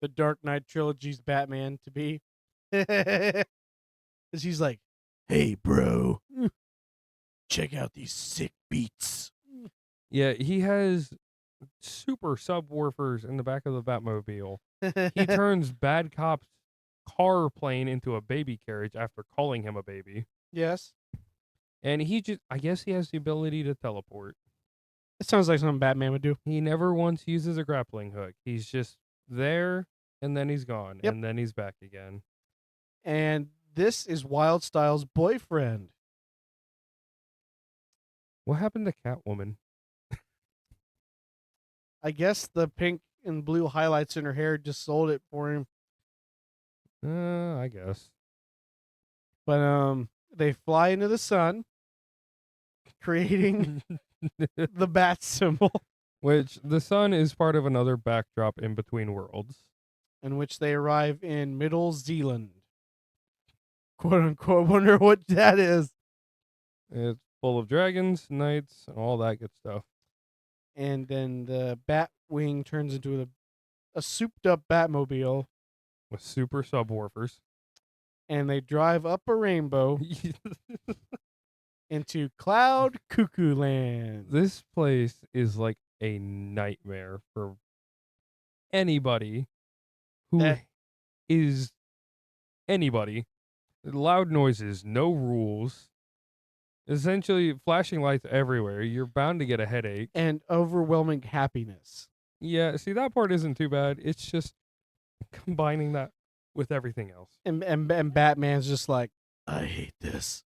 the Dark Knight trilogy's Batman to be. Because he's like, "Hey, bro, check out these sick beats." Yeah, he has super subwoofers in the back of the Batmobile. He turns Bad Cop's car plane into a baby carriage after calling him a baby. Yes. And I guess he has the ability to teleport. It sounds like something Batman would do. He never once uses a grappling hook. He's just there, and then he's gone, Yep. and then he's back again. And this is Wildstyle's boyfriend. What happened to Catwoman? I guess the pink and blue highlights in her hair just sold it for him. I guess. But they fly into the sun, creating the bat symbol, Which the sun is part of another backdrop in between worlds. in which they arrive in Middle Zealand. Quote unquote. Wonder what that is. It's full of dragons, knights, and all that good stuff. And then the bat wing turns into a souped up Batmobile, With super subwoofers. and they drive up a rainbow into Cloud Cuckoo Land. This place is like a nightmare for anybody who That- is anybody. Loud noises, no rules. Essentially, flashing lights everywhere. You're bound to get a headache. And overwhelming happiness. Yeah, see, that part isn't too bad. It's just combining that with everything else. And Batman's just like, I hate this.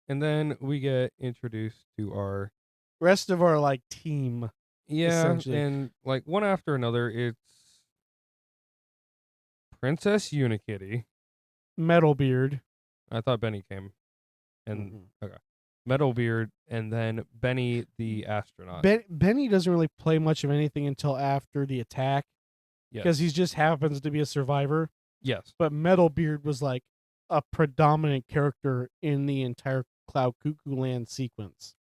And then we get introduced to our Rest of our like team. yeah, Essentially. and like one after another. It's Princess Unikitty. Metalbeard. I thought Benny came, and Mhm. Metalbeard, and then Benny the astronaut. Benny doesn't really play much of anything until after the attack, Yes. because he just happens to be a survivor. Yes. But Metalbeard was like a predominant character in the entire Cloud Cuckoo Land sequence,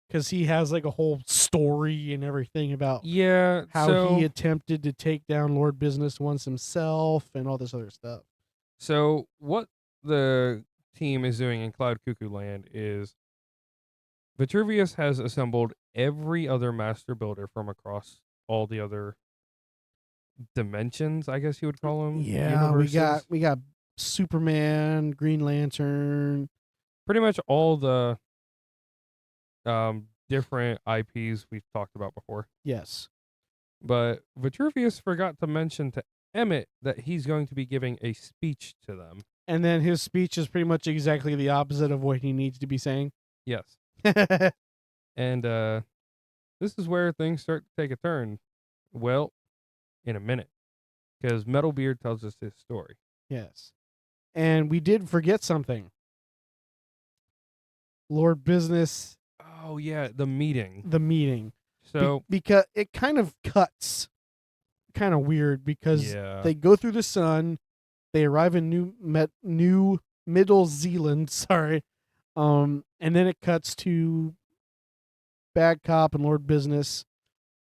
because he has like a whole story and everything about Yeah. how so, he attempted to take down Lord Business once himself and all this other stuff. so what the team is doing in Cloud Cuckoo Land is Vitruvius has assembled every other master builder from across all the other dimensions, I guess you would call them. Yeah, universes. we got Superman, Green Lantern. Pretty much all the different IPs we've talked about before. Yes. But Vitruvius forgot to mention to Emmett that he's going to be giving a speech to them. And then his speech is pretty much exactly the opposite of what he needs to be saying. Yes. And this is where things start to take a turn. Well, in a minute. Because Metalbeard tells us his story. Yes. And we did forget something. Lord Business, Oh, yeah, the meeting. the meeting. So, Because it kind of cuts kind of weird, because yeah. they go through the sun, they arrive in New Middle Zealand, sorry. And then it cuts to Bad Cop and Lord Business,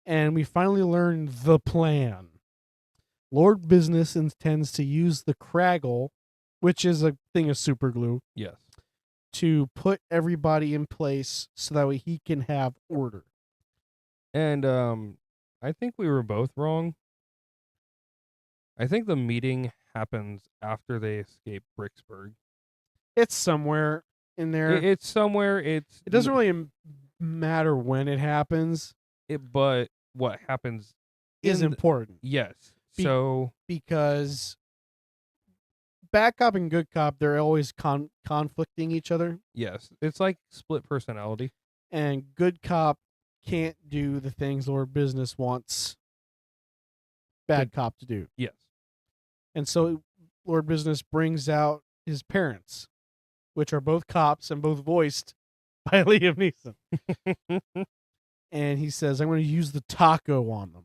and we finally learn the plan. Lord Business intends to use the Craggle, which is a thing of super glue, Yes. to put everybody in place so that way he can have order. And I think we were both wrong. I think the meeting happens after they escape Bricksburg. It's somewhere in there. It's somewhere. It doesn't really matter when it happens. But what happens Is important. Yes. Be- So Because Bad Cop and Good Cop, they're always conflicting each other. yes, it's like split personality. And Good Cop can't do the things Lord Business wants Bad Cop to do. Yes. And so Lord Business brings out his parents, which are both cops and both voiced by Liam Neeson. And he says, I'm going to use the taco on them.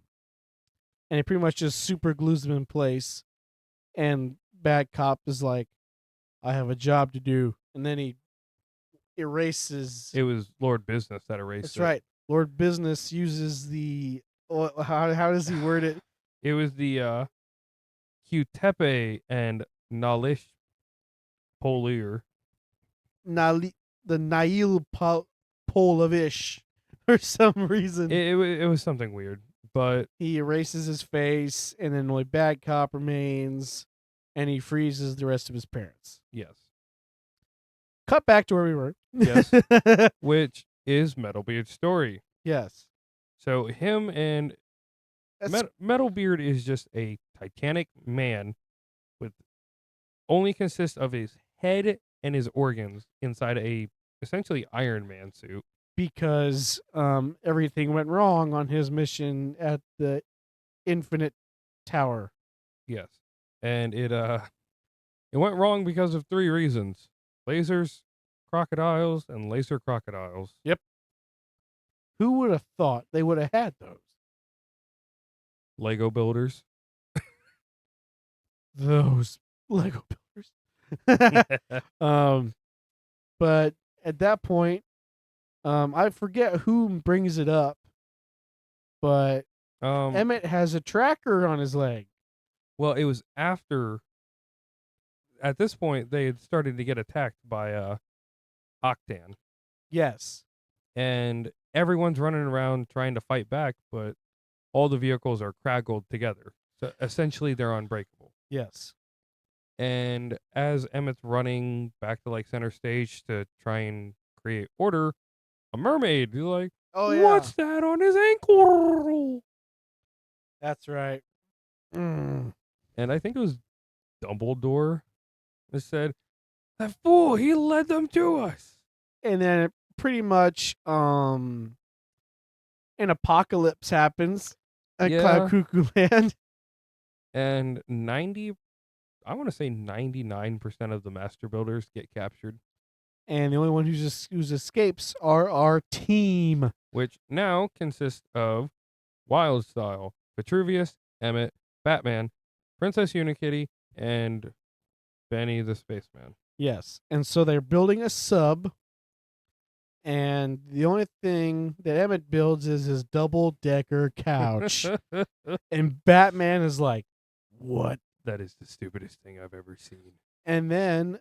And he pretty much just super glues them in place. And Bad Cop is like, I have a job to do. And then he erases. It was Lord Business that erased That's it. right. Lord Business uses the. How does he word it? It was the Qtepe and Nalish Polier. The Nail Polovish for some reason. It was something weird, but He erases his face, and then only Bad Cop remains, and he freezes the rest of his parents. yes. Cut back to where we were. Yes. Which is Metalbeard's story. Yes. So him and Metalbeard is just a titanic man with only consists of his head and his organs inside a essentially Iron Man suit. Because everything went wrong on his mission at the Infinite Tower. Yes. and it went wrong because of 3 reasons: lasers, crocodiles, and laser crocodiles. Who would have thought they would have had those? Lego builders. Those Lego builders. But at that point, I forget who brings it up, but Um, Emmett has a tracker on his leg. well, it was after. At this point, they had started to get attacked by Octan, Yes. and everyone's running around trying to fight back, but all the vehicles are craggled together. So essentially, they're unbreakable. Yes. And as Emmett's running back to like center stage to try and create order, a mermaid is like, Oh yeah. "What's that on his ankle?" That's right. Mm. And I think it was Dumbledore that said, "That fool, he led them to us." And then it pretty much an apocalypse happens at Yeah. Cloud Cuckoo Land. And I want to say 99% of the master builders get captured, And the only one who's escapes are our team. which now consists of Wildstyle, Vitruvius, Emmett, Batman, Princess Unikitty, and Benny the Spaceman. Yes. And so they're building a sub. And the only thing that Emmett builds is his double-decker couch. And Batman is like, what? That is the stupidest thing I've ever seen. And then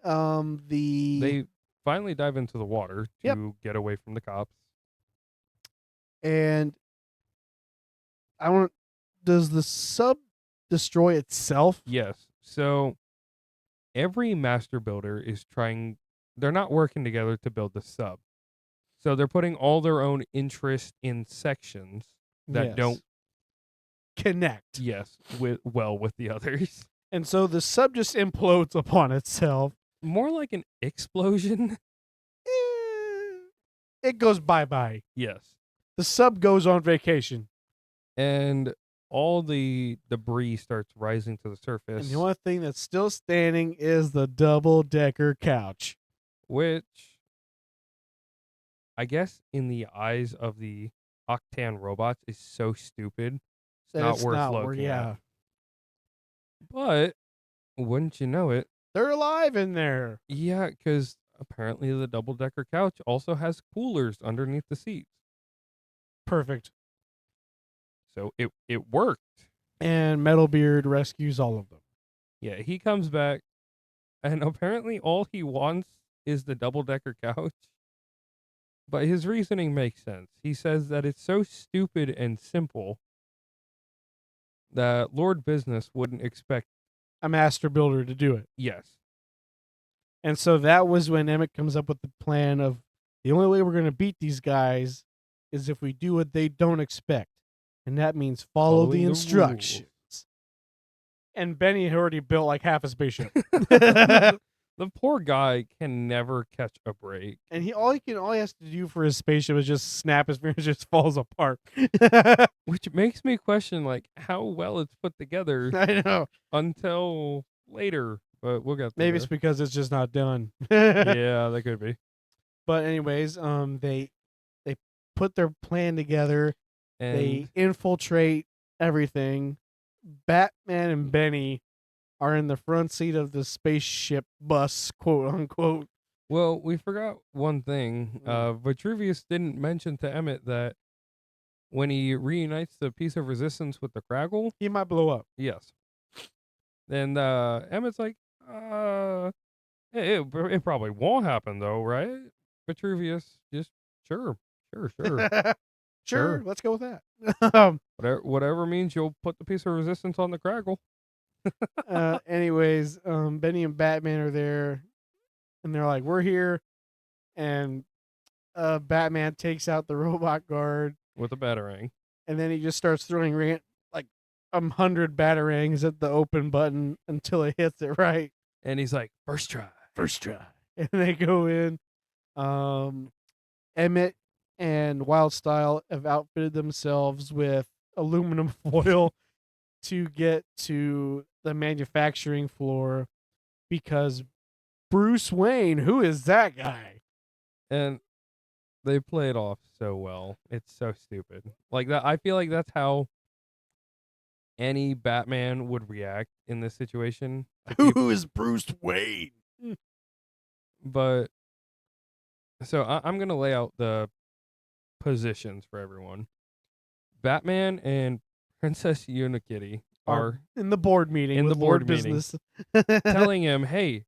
They finally dive into the water to Yep. get away from the cops. And does the sub destroy itself? Yes. So every master builder is trying, they're not working together to build the sub. So they're putting all their own interest in sections that Yes. don't connect. with the others. And so the sub just implodes upon itself. More like an explosion. It goes bye-bye. Yes. The sub goes on vacation. And all the debris starts rising to the surface. And the only thing that's still standing is the double-decker couch. Which, I guess, in the eyes of the Octan robots, is so stupid. It's not worth looking at. But, wouldn't you know it? They're alive in there. Yeah, because apparently the double-decker couch also has coolers underneath the seats. Perfect. So it worked. And Metalbeard rescues all of them. Yeah, he comes back, and apparently all he wants is the double-decker couch. But his reasoning makes sense. He says that it's so stupid and simple that Lord Business wouldn't expect. A master builder to do it. Yes. And so that was when Emmett comes up with the plan of the only way we're going to beat these guys is if we do what they don't expect. And that means follow the instructions. And Benny had already built like half a spaceship. The poor guy can never catch a break. And all he has to do for his spaceship is just snap his fingers, just falls apart. Which makes me question like how well it's put together. I know. Until later, but we'll get there. Maybe it's because it's just not done. Yeah, that could be. But anyways, they put their plan together. And they infiltrate everything. Batman and Benny are in the front seat of the spaceship bus, quote unquote. well, we forgot one thing. Vitruvius didn't mention to Emmett that when he reunites the piece of resistance with the Craggle, He might blow up. yes. And Emmett's like, it probably won't happen though, right? Vitruvius, just sure. Sure, let's go with that. Whatever means you'll put the piece of resistance on the Craggle. Anyways, Benny and Batman are there, and they're like, "We're here," and Batman takes out the robot guard With a batarang. and then he just starts throwing like 100 batarangs at the open button until it hits it right. And he's like, first try. And they go in. Emmett and Wildstyle have outfitted themselves with aluminum foil to get to the manufacturing floor because Bruce Wayne, who is that guy? And they play it off so well. It's so stupid. Like that, I feel like that's how any Batman would react in this situation. Who is Bruce Wayne? But so I'm gonna lay out the positions for everyone. Batman and Princess Unikitty are in the board meeting in with the board Lord meeting. Business. telling him, "Hey,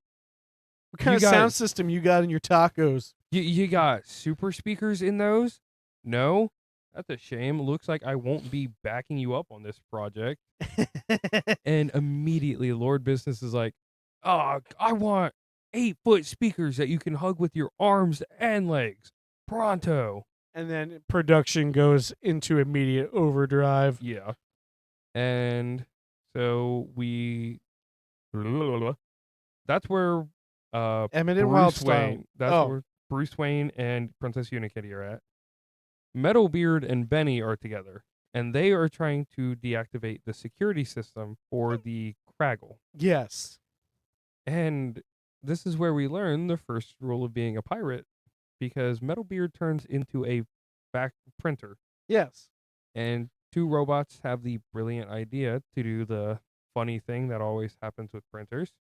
What kind you of sound guys- system you got in your tacos? you got super speakers in those? No, that's a shame. Looks like I won't be backing you up on this project." And immediately, Lord Business is like, "Oh, I want 8-foot speakers that you can hug with your arms and legs. Pronto." And then production goes into immediate overdrive. Yeah. And so that's where Emmett and Bruce Wildstyle. Wayne. That's where Bruce Wayne and Princess Unikitty are at. Metalbeard and Benny are together, and they are trying to deactivate the security system for the Craggle. Yes. And this is where we learn the first rule of being a pirate, because Metalbeard turns into a back printer, Yes. and two robots have the brilliant idea to do the funny thing that always happens with printers.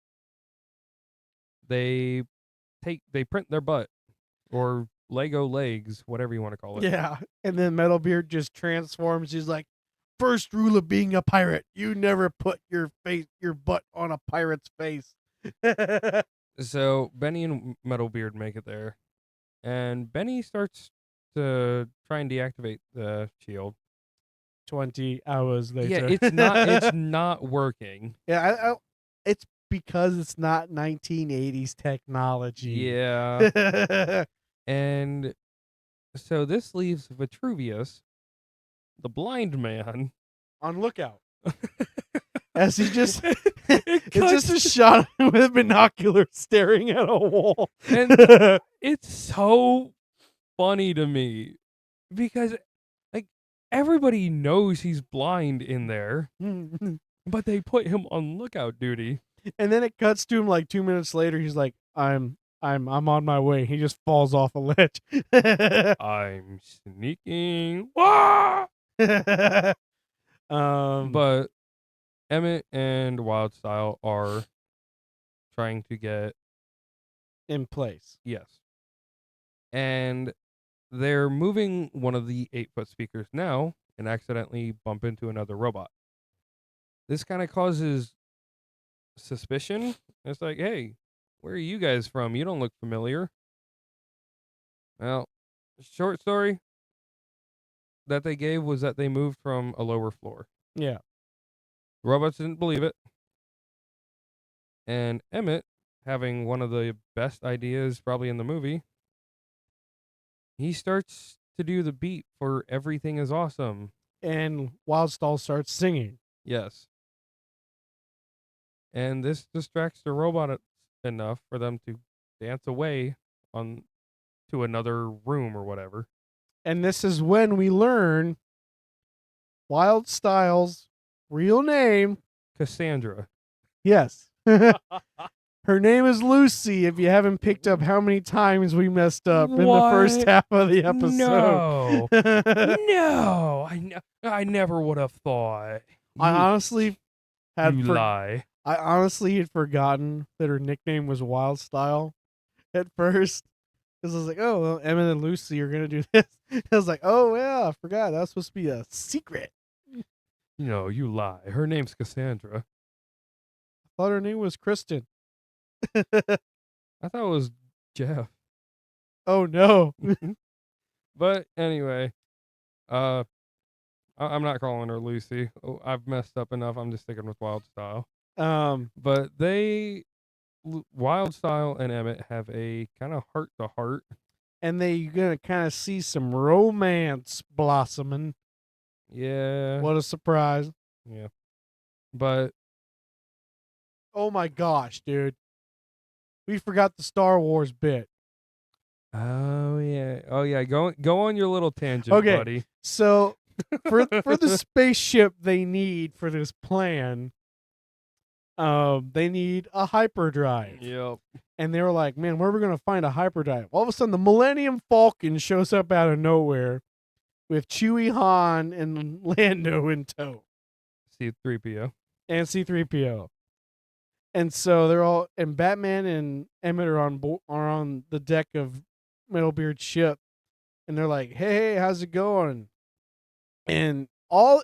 They print their butt, or Lego legs, whatever you want to call it. Yeah. And then Metalbeard just transforms. He's like, first rule of being a pirate, you never put your butt on a pirate's face. So Benny and Metalbeard make it there, and Benny starts to try and deactivate the shield. 20 hours later. Yeah, it's not working. Yeah, it's because it's not 1980s technology. Yeah. And so this leaves Vitruvius, the blind man, on lookout. As he just it's cuts- just a shot with a binocular staring at a wall. And it's so funny to me because like everybody knows he's blind in there, but they put him on lookout duty. And then it cuts to him like 2 minutes later. He's like, I'm on my way. He just falls off a ledge. I'm sneaking. Wah! But Emmett and Wildstyle are trying to get in place. Yes. And they're moving one of the 8-foot speakers now and accidentally bump into another robot. This kind of causes suspicion. It's like, hey, where are you guys from? You don't look familiar. Well, short story that they gave was that they moved from a lower floor. Yeah. The robots didn't believe it. And Emmett, having one of the best ideas probably in the movie, he starts to do the beat for Everything is Awesome. And Wildstall starts singing. Yes. And this distracts the robot enough for them to dance away on to another room or whatever. And this is when we learn Wildstyle's real name. Cassandra. Yes. Her name is Lucy, if you haven't picked up how many times we messed up in the first half of the episode. No. No. I never would have thought. I honestly had lie. I honestly had forgotten that her nickname was Wildstyle at first. Because I was like, oh, well, Emmett and Lucy are going to do this. I was like, oh, yeah, I forgot. That was supposed to be a secret. No, you lie. Her name's Cassandra. I thought her name was Kristen. I thought it was Jeff. Oh, no. But anyway, I'm not calling her Lucy. Oh, I've messed up enough. I'm just sticking with Wildstyle. But Wildstyle and Emmett have a kind of heart to heart, and you're gonna kind of see some romance blossoming. Yeah. What a surprise. Yeah. But oh my gosh, dude. We forgot the Star Wars bit. Oh yeah. Go on your little tangent, okay, buddy. So for the spaceship they need for this plan, they need a hyperdrive. Yep. And they were like, man, where are we going to find a hyperdrive? All of a sudden, the Millennium Falcon shows up out of nowhere with Chewie, Han, and Lando in tow, C-3PO. and C-3PO. And so they're all, and Batman and Emmett are on the deck of Metalbeard's ship, and they're like, hey, how's it going? And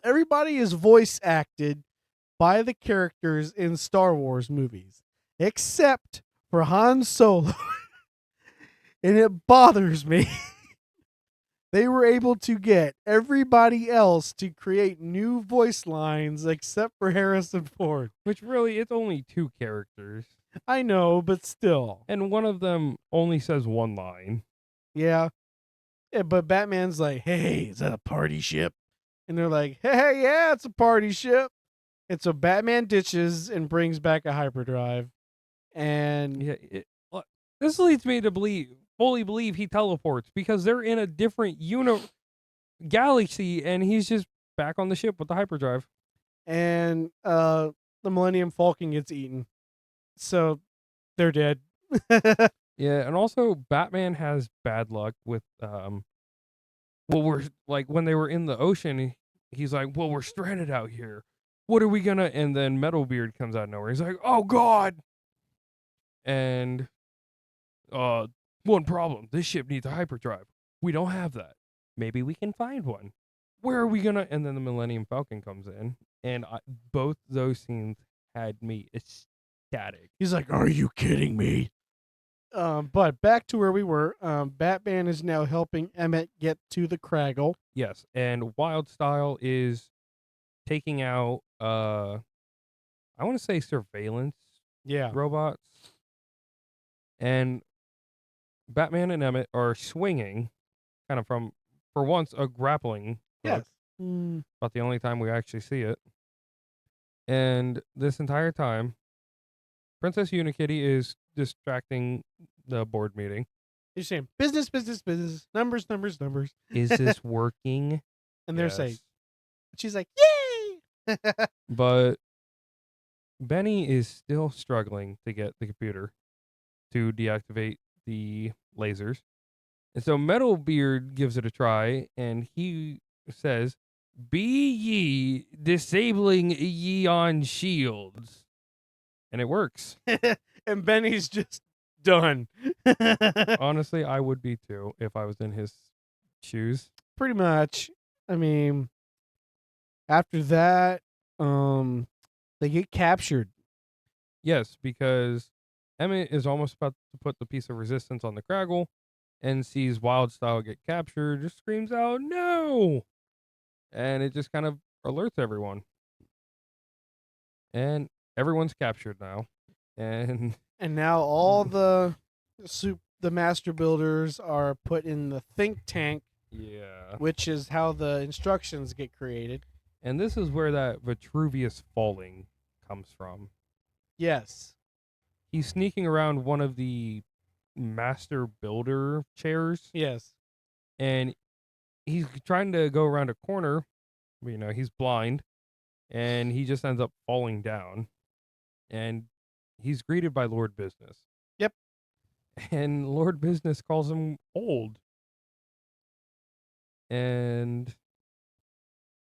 everybody is voice acted by the characters in Star Wars movies, except for Han Solo. And it bothers me. They were able to get everybody else to create new voice lines except for Harrison Ford. Which really, it's only 2 characters. I know, but still. And one of them only says one line. Yeah. But Batman's like, hey, is that a party ship? And they're like, hey, yeah, it's a party ship. And so Batman ditches and brings back a hyperdrive. And Yeah, this leads me to fully believe he teleports because they're in a different galaxy, and he's just back on the ship with the hyperdrive. And the Millennium Falcon gets eaten, so they're dead. Yeah, and also Batman has bad luck with we're like when they were in the ocean, he's like, well, we're stranded out here. What are we gonna? And then Metalbeard comes out of nowhere. He's like, oh God. And one problem. This ship needs a hyperdrive. We don't have that. Maybe we can find one. Where are we gonna? And then the Millennium Falcon comes in, and both those scenes had me ecstatic. He's like, are you kidding me? But back to where we were. Batman is now helping Emmett get to the Craggle. Yes, and Wildstyle is taking out I want to say surveillance robots. And Batman and Emmett are swinging kind of from, for once, a grappling hook. Yes. About the only time we actually see it. And this entire time, Princess Unikitty is distracting the board meeting. He's saying, business, business, business, numbers, numbers, numbers. Is this working? And they're saying, Yes. she's like, yay! But Benny is still struggling to get the computer to deactivate the lasers. And so Metalbeard gives it a try, and he says, be ye disabling Yeon shields. And it works. And Benny's just done. Honestly, I would be too if I was in his shoes. Pretty much. I mean, after that, they get captured. Yes, because Emmett is almost about to put the piece of resistance on the Craggle and sees Wildstyle get captured, just screams out, no! And it just kind of alerts everyone. And everyone's captured now. And now all the master builders are put in the think tank. Yeah. Which is how the instructions get created. And this is where that Vitruvius falling comes from. Yes. He's sneaking around one of the master builder chairs. Yes. And he's trying to go around a corner. You know, he's blind. And he just ends up falling down. And he's greeted by Lord Business. Yep. And Lord Business calls him old. And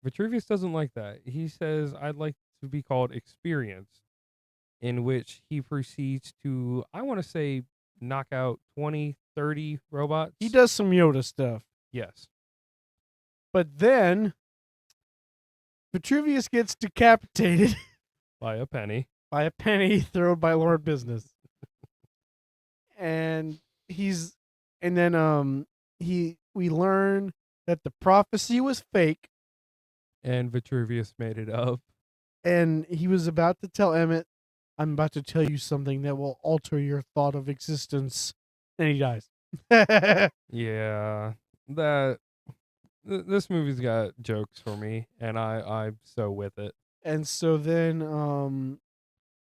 Vitruvius doesn't like that. He says, I'd like to be called experienced, in which he proceeds to, I want to say, knock out 20, 30 robots. He does some Yoda stuff. Yes. But then Vitruvius gets decapitated By a penny. By a penny thrown by Lord Business. And then we learn that the prophecy was fake. And Vitruvius made it up. And he was about to tell Emmett, I'm about to tell you something that will alter your thought of existence. And he dies. Yeah. This movie's got jokes for me, and I'm so with it. And so then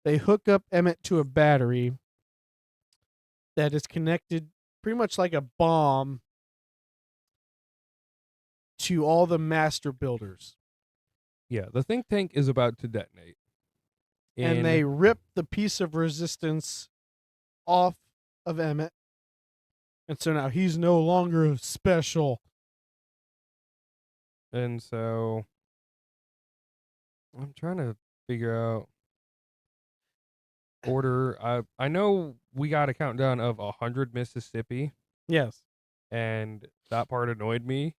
they hook up Emmett to a battery that is connected pretty much like a bomb to all the master builders. Yeah, the think tank is about to detonate. And they rip the piece of resistance off of Emmett. And so now he's no longer special. And so I'm trying to figure out order. I know we got a countdown of 100 Mississippi, Yes. and that part annoyed me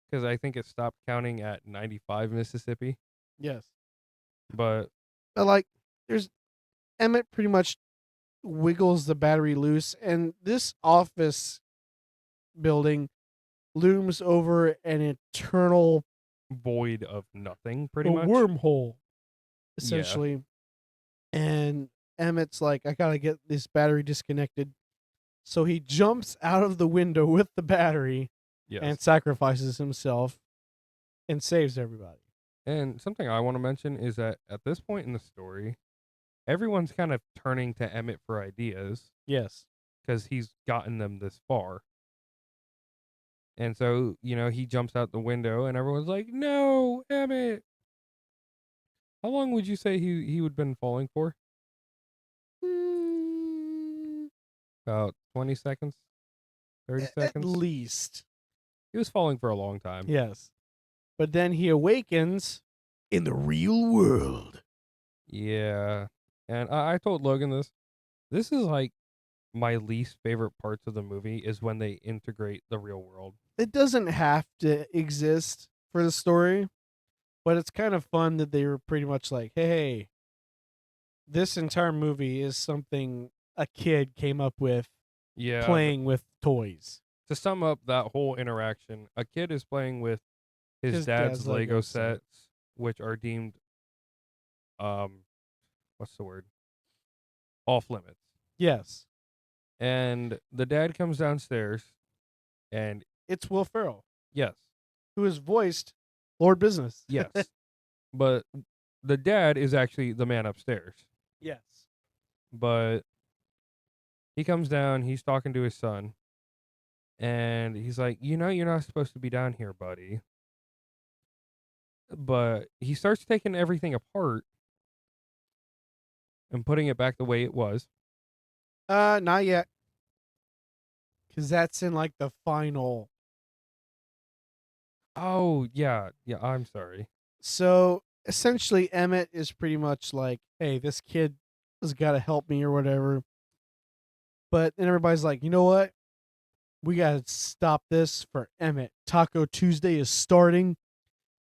because I think it stopped counting at 95 Mississippi. Yes. But Like, there's Emmett pretty much wiggles the battery loose, and this office building looms over an eternal void of nothing, pretty a much. wormhole, Yeah. essentially. And Emmett's like, I gotta get this battery disconnected. So he jumps out of the window with the battery Yes. and sacrifices himself and saves everybody. And something I want to mention is that at this point in the story, everyone's kind of turning to Emmett for ideas Yes. because he's gotten them this far. And so, he jumps out the window and everyone's like, "No, Emmett." How long would you say he would been falling for? About 20 seconds? 30 At seconds? least. He was falling for a long time. Yes. But then he awakens in the real world. Yeah. And I told Logan this. This is like my least favorite parts of the movie is when they integrate the real world. It doesn't have to exist for the story, but it's kind of fun that they were pretty much like, hey, this entire movie is something a kid came up with Yeah. playing with toys. To sum up that whole interaction, a kid is playing with his dad's Lego sets, which are deemed what's the word? Off limits. Yes. And the dad comes downstairs and It's Will Ferrell, yes. who has voiced Lord Business. Yes. But the dad is actually the man upstairs. Yes. But he comes down, he's talking to his son, and he's like, you're not supposed to be down here, buddy. But he starts taking everything apart and putting it back the way it was. Not yet. Because that's in like the final. Oh, yeah. Yeah, I'm sorry. So essentially, Emmett is pretty much like, hey, this kid has got to help me or whatever. But then everybody's like, you know what? We got to stop this for Emmett. Taco Tuesday is starting.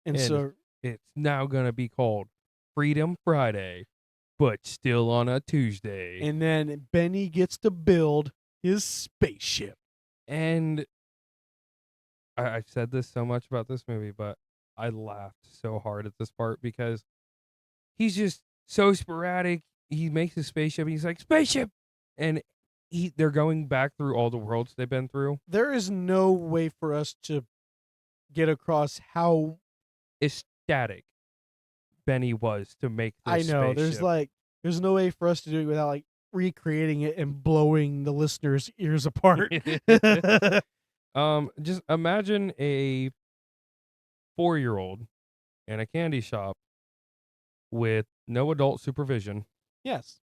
And so it's now going to be called Freedom Friday, but still on a Tuesday. And then Benny gets to build his spaceship. And I've said this so much about this movie, but I laughed so hard at this part because he's just so sporadic. He makes his spaceship and he's like, spaceship! And they're going back through all the worlds they've been through. There is no way for us to get across how ecstatic Benny was to make this I know. spaceship. There's no way for us to do it without like recreating it and blowing the listeners' ears apart. Just imagine a 4-year-old in a candy shop with no adult supervision. Yes.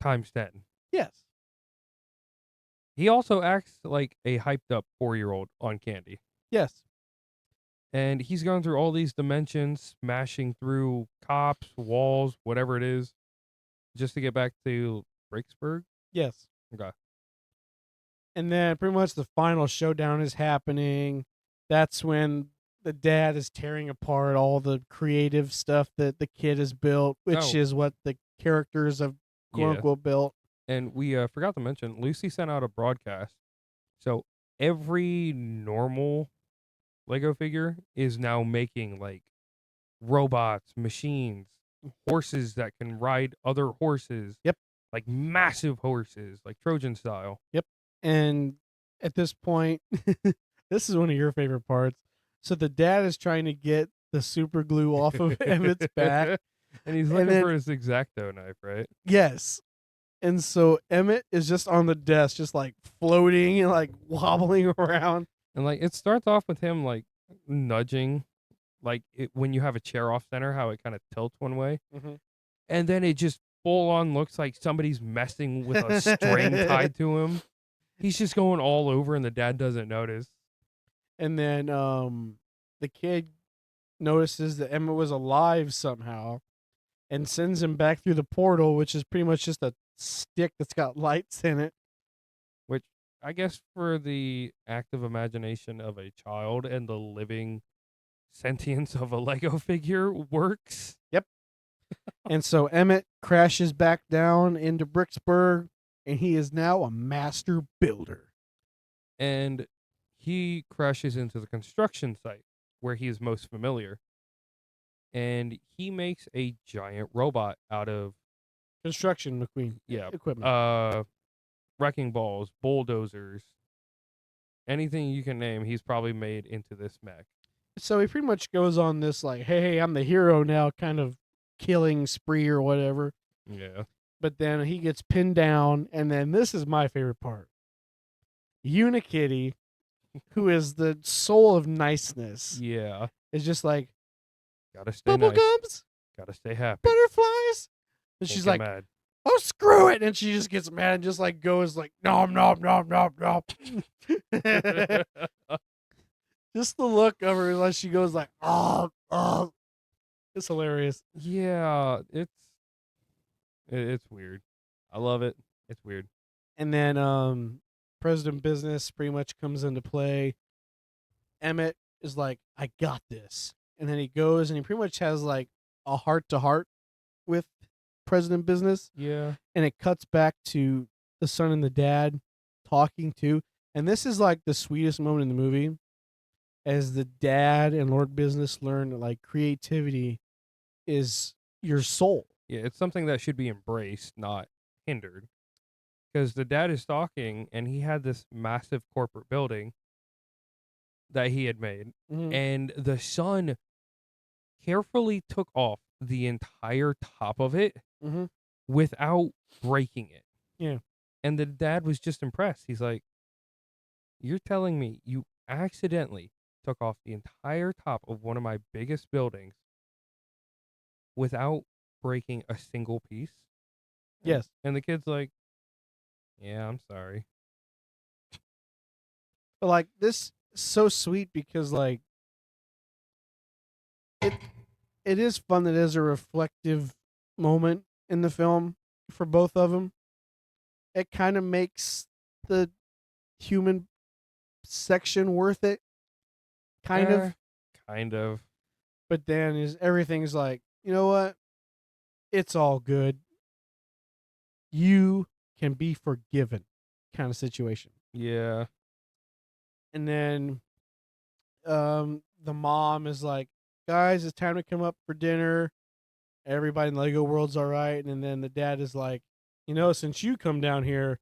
Times 10. Yes. He also acts like a hyped up 4-year-old on candy. Yes. And he's going through all these dimensions, smashing through cops, walls, whatever it is, just to get back to Bricksburg. Yes. Okay. And then pretty much the final showdown is happening. That's when the dad is tearing apart all the creative stuff that the kid has built, which is what the characters have quote unquote built. And we forgot to mention, Lucy sent out a broadcast. So every normal Lego figure is now making like robots, machines, horses that can ride other horses. Yep. Like massive horses, like Trojan style. Yep. And at this point, this is one of your favorite parts. So the dad is trying to get the super glue off of Emmett's back. And he's looking for his X-Acto knife, right? Yes. And so Emmett is just on the desk, just like floating and like wobbling around. And like it starts off with him like nudging, like when you have a chair off center, how it kind of tilts one way, Mm-hmm. and then it just full on looks like somebody's messing with a string tied to him. He's just going all over, and the dad doesn't notice. And then the kid notices that Emmett was alive somehow and sends him back through the portal, which is pretty much just a stick that's got lights in it. Which I guess for the active imagination of a child and the living sentience of a Lego figure works. And so Emmett crashes back down into Bricksburg, and he is now a master builder. And he crashes into the construction site where he is most familiar. And he makes a giant robot out of Construction McQueen equipment. wrecking balls, bulldozers, anything you can name, he's probably made into this mech. So he pretty much goes on this like, hey, I'm the hero now kind of killing spree or whatever. Yeah. But then he gets pinned down, and then this is my favorite part. Unikitty, who is the soul of niceness, Yeah. is just like, Gotta stay nice. bubblegums, Gotta stay happy. butterflies. And Can't she's get like, mad. oh, screw it. And she just gets mad and just like goes like, nom, nom, nom, nom, nom. Just the look of her as she goes like, oh. It's hilarious. Yeah, it's weird. I love it. It's weird. And then President Business pretty much comes into play. Emmett is like, I got this. And then he goes and he pretty much has like a heart to heart with President Business. Yeah. And it cuts back to the son and the dad talking to. And this is like the sweetest moment in the movie as the dad and Lord Business learn that like creativity is your soul. Yeah, it's something that should be embraced, not hindered. Because the dad is talking and he had this massive corporate building that he had made. Mm-hmm. And the son carefully took off the entire top of it Mm-hmm. without breaking it. Yeah. And the dad was just impressed. He's like, you're telling me you accidentally took off the entire top of one of my biggest buildings without breaking a single piece? Yes. And the kid's like, yeah, I'm sorry. But like this is so sweet because like it is fun that it is a reflective moment in the film for both of them. It kind of makes the human section worth it. Kind of. Kind of. But then everything's like, you know what? It's all good. You can be forgiven kind of situation. Yeah. And then the mom is like, guys, it's time to come up for dinner. Everybody in Lego World's all right. And then the dad is like, you know, since you come down here,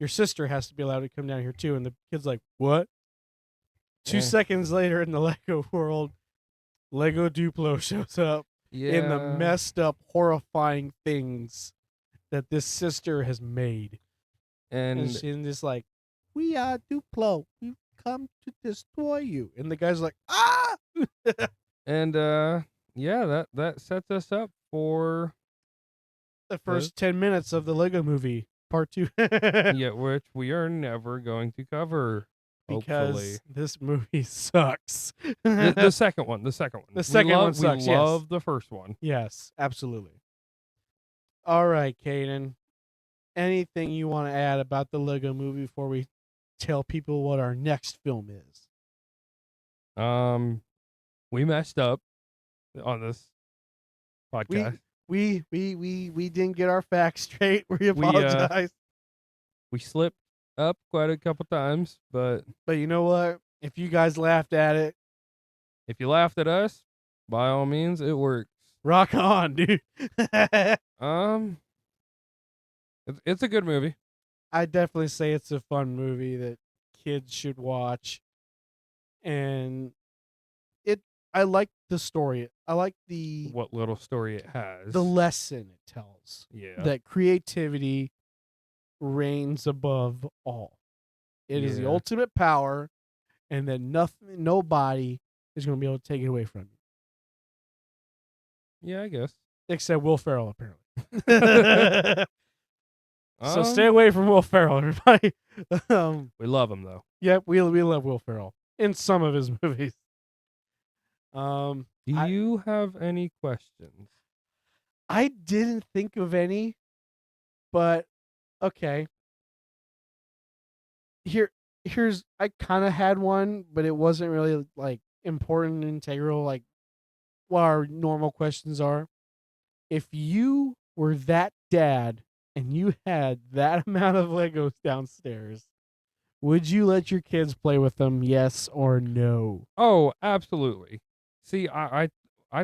your sister has to be allowed to come down here too. And the kid's like, what? 2 seconds later in the Lego World, Lego Duplo shows up in the messed up, horrifying things that this sister has made. And she's just like, we are Duplo. We've come to destroy you. And the guy's like, ah! And yeah, that sets us up for the first 10 minutes of the Lego movie, part 2. Yeah, which we are never going to cover. Because hopefully. This movie sucks. the second one. The second one. The second one sucks. We love the first one. Yes, absolutely. All right, Caden. Anything you want to add about the Lego movie before we tell people what our next film is? We messed up on this podcast. We didn't get our facts straight. We apologize. We slipped up quite a couple times, but you know what? If you guys laughed at it, if you laughed at us, by all means, it works. Rock on, dude. It's a good movie. I definitely say it's a fun movie that kids should watch. And I like the story. I like what little story it has. The lesson it tells. Yeah. That creativity reigns above all. It is the ultimate power, and that nobody is going to be able to take it away from you. Yeah, I guess. Except Will Ferrell, apparently. So stay away from Will Ferrell, everybody. We love him though. Yep, we love Will Ferrell in some of his movies. Do you have any questions? I didn't think of any, but okay. Here's I kind of had one, but it wasn't really like important, integral, like what our normal questions are. If you were that dad and you had that amount of Legos downstairs, would you let your kids play with them? Yes or no? Oh, absolutely. See, I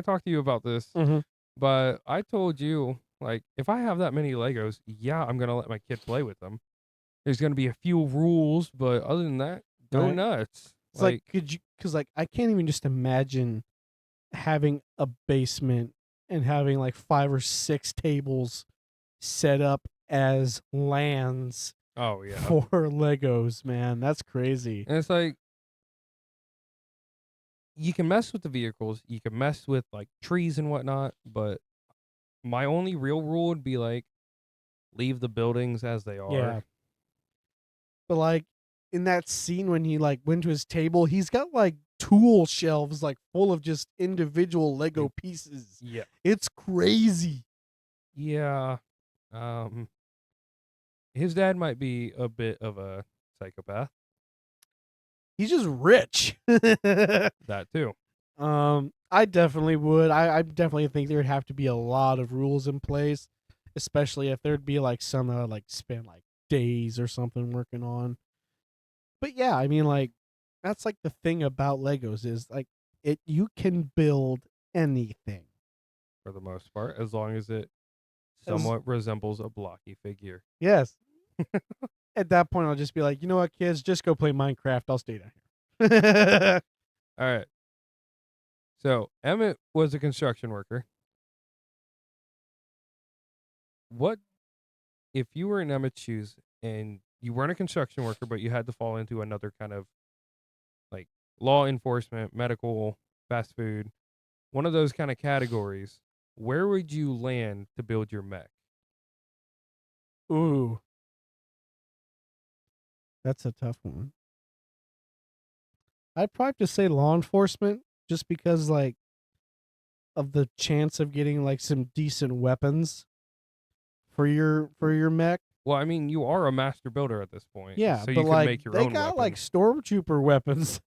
talked to you about this, Mm-hmm. but I told you, like, if I have that many Legos, yeah, I'm gonna let my kid play with them. There's gonna be a few rules, but other than that, go Right. nuts. It's like could you? Because like I can't even just imagine having a basement and having like 5 or 6 tables set up as lands oh yeah, for Legos, man. That's crazy. and it's like you can mess with the vehicles, you can mess with like trees and whatnot, but my only real rule would be like leave the buildings as they are. Yeah. But like in that scene when he like went to his table, he's got like tool shelves like full of just individual Lego pieces. Yeah. It's crazy. Yeah. His dad might be a bit of a psychopath. He's just rich. That too. I definitely would. I definitely think there'd have to be a lot of rules in place, especially if there'd be like some that I'd like spend like days or something working on. But yeah, I mean like that's like the thing about Legos is like you can build anything. For the most part, as long as it As- somewhat resembles a blocky figure. Yes. At that point I'll just be like, you know what, kids, just go play Minecraft. I'll stay down here. All right. So Emmett was a construction worker. What if you were in Emmett's shoes and you weren't a construction worker, but you had to fall into another kind of like law enforcement, medical, fast food, one of those kind of categories? Where would you land to build your mech? Ooh. That's a tough one. I'd probably have to say law enforcement just because like of the chance of getting like some decent weapons for your mech. Well, I mean, you are a master builder at this point. Yeah, So but you can like make your they own got like weapons. stormtrooper weapons,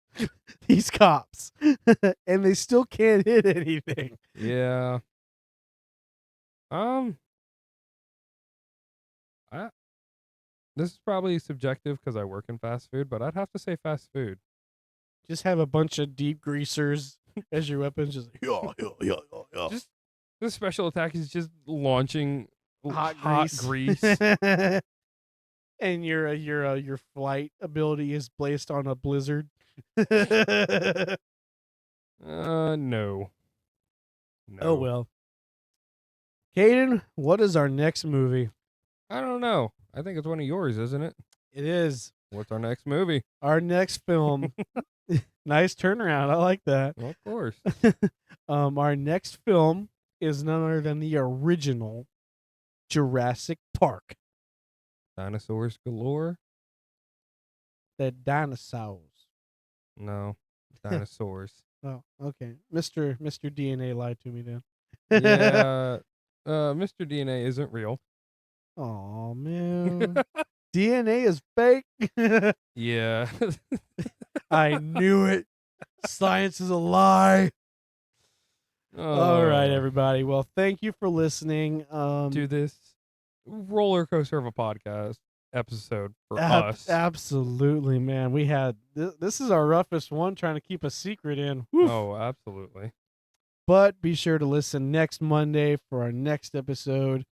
these cops, and they still can't hit anything. Yeah. I this is probably subjective because I work in fast food, but I'd have to say fast food. Just have a bunch of deep greasers as your weapons. Just Just the special attack is just launching hot grease. And your flight ability is based on a blizzard. No. Oh well. Caden, what is our next movie? I don't know. I think it's one of yours, isn't it? It is What's our next movie? our next film. Nice turnaround. I like that. Well, of course. Our next film is none other than the original Jurassic Park. Dinosaurs galore? The dinosaurs. No. Dinosaurs. Oh, okay. Mr. DNA lied to me then. Yeah. Mr. DNA isn't real. Oh man. DNA is fake. Yeah. I knew it. Science is a lie. All right, everybody. Well, thank you for listening. To this roller coaster of a podcast episode for us. Absolutely, man. We had this is our roughest one, trying to keep a secret in. Woof. Oh, absolutely. But be sure to listen next Monday for our next episode,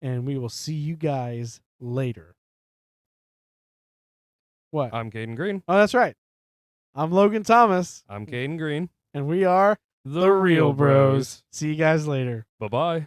and we will see you guys later. What? I'm Caden Green. Oh, that's right. I'm Logan Thomas. I'm Caden Green. And we are The Real Bros. See you guys later. Bye-bye.